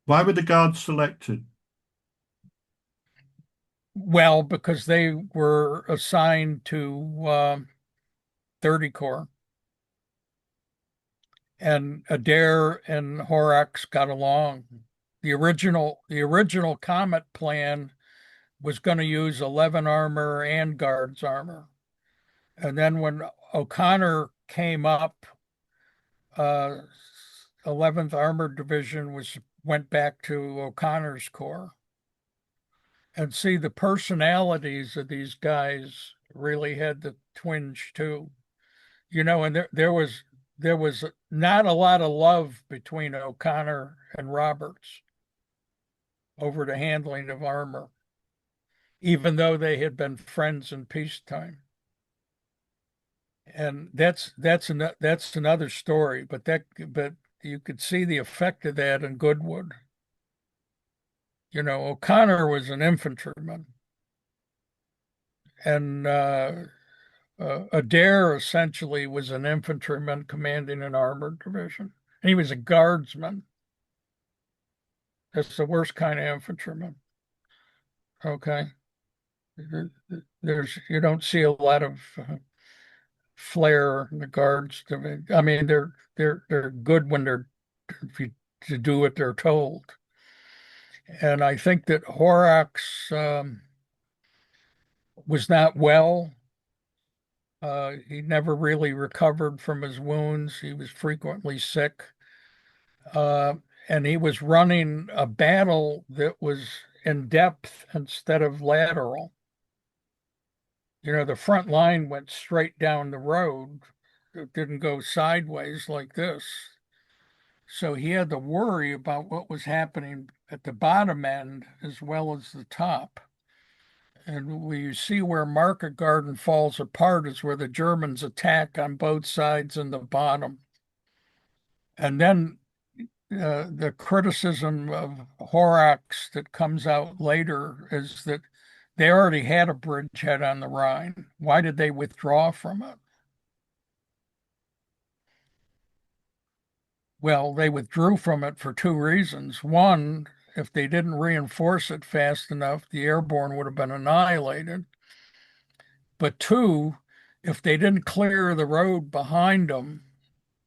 [SPEAKER 1] Why were the Guards selected?
[SPEAKER 2] well, because they were assigned to 30 Corps. And Adair and Horrocks got along. The original Comet plan was going to use 11 armor and Guards armor. And then when O'Connor came up, 11th Armored Division went back to O'Connor's Corps. And see, the personalities of these guys really had the twinge too. And there was not a lot of love between O'Connor and Roberts over the handling of armor, even though they had been friends in peacetime. And that's another story, but you could see the effect of that in Goodwood. O'Connor was an infantryman, and Adair essentially was an infantryman commanding an armored division. And he was a guardsman. That's the worst kind of infantryman. Okay. You don't see a lot of flair in the guards. I mean, they're good when they're if you to do what they're told. And I think that Horrocks was not well. He never really recovered from his wounds. He was frequently sick. Uh, and he was running a battle that was in depth instead of lateral. The front line went straight down the road. It didn't go sideways like this. So he had to worry about what was happening at the bottom end as well as the top. And we see where Market Garden falls apart is where the Germans attack on both sides in the bottom. And then the criticism of Horrocks that comes out later is that they already had a bridgehead on the Rhine. Why did they withdraw from it? Well, they withdrew from it for two reasons. One, if they didn't reinforce it fast enough, the airborne would have been annihilated. But two, if they didn't clear the road behind them,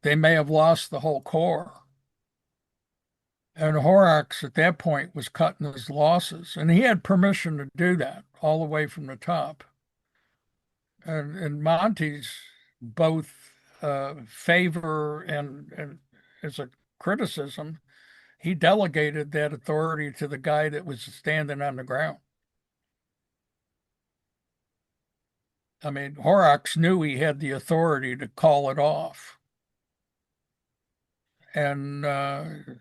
[SPEAKER 2] they may have lost the whole corps. And Horrocks at that point was cutting his losses, and he had permission to do that all the way from the top. And Monty's both favor and as a criticism, he delegated that authority to the guy that was standing on the ground. I mean, Horrocks knew he had the authority to call it off. And the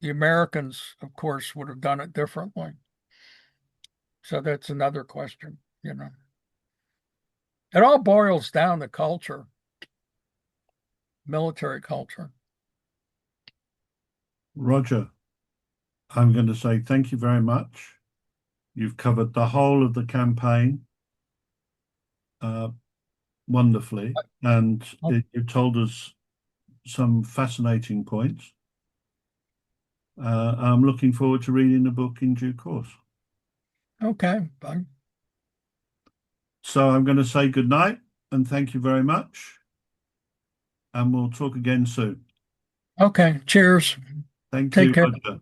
[SPEAKER 2] Americans, of course, would have done it differently. So that's another question, you know. It all boils down to culture, military culture.
[SPEAKER 1] Roger, I'm going to say thank you very much. You've covered the whole of the campaign wonderfully, and you've told us some fascinating points. I'm looking forward to reading the book in due course.
[SPEAKER 2] Okay, fine.
[SPEAKER 1] So I'm going to say good night and thank you very much. And we'll talk again soon.
[SPEAKER 2] Okay, cheers.
[SPEAKER 1] Thank
[SPEAKER 2] Take
[SPEAKER 1] you,
[SPEAKER 2] care.
[SPEAKER 1] Roger.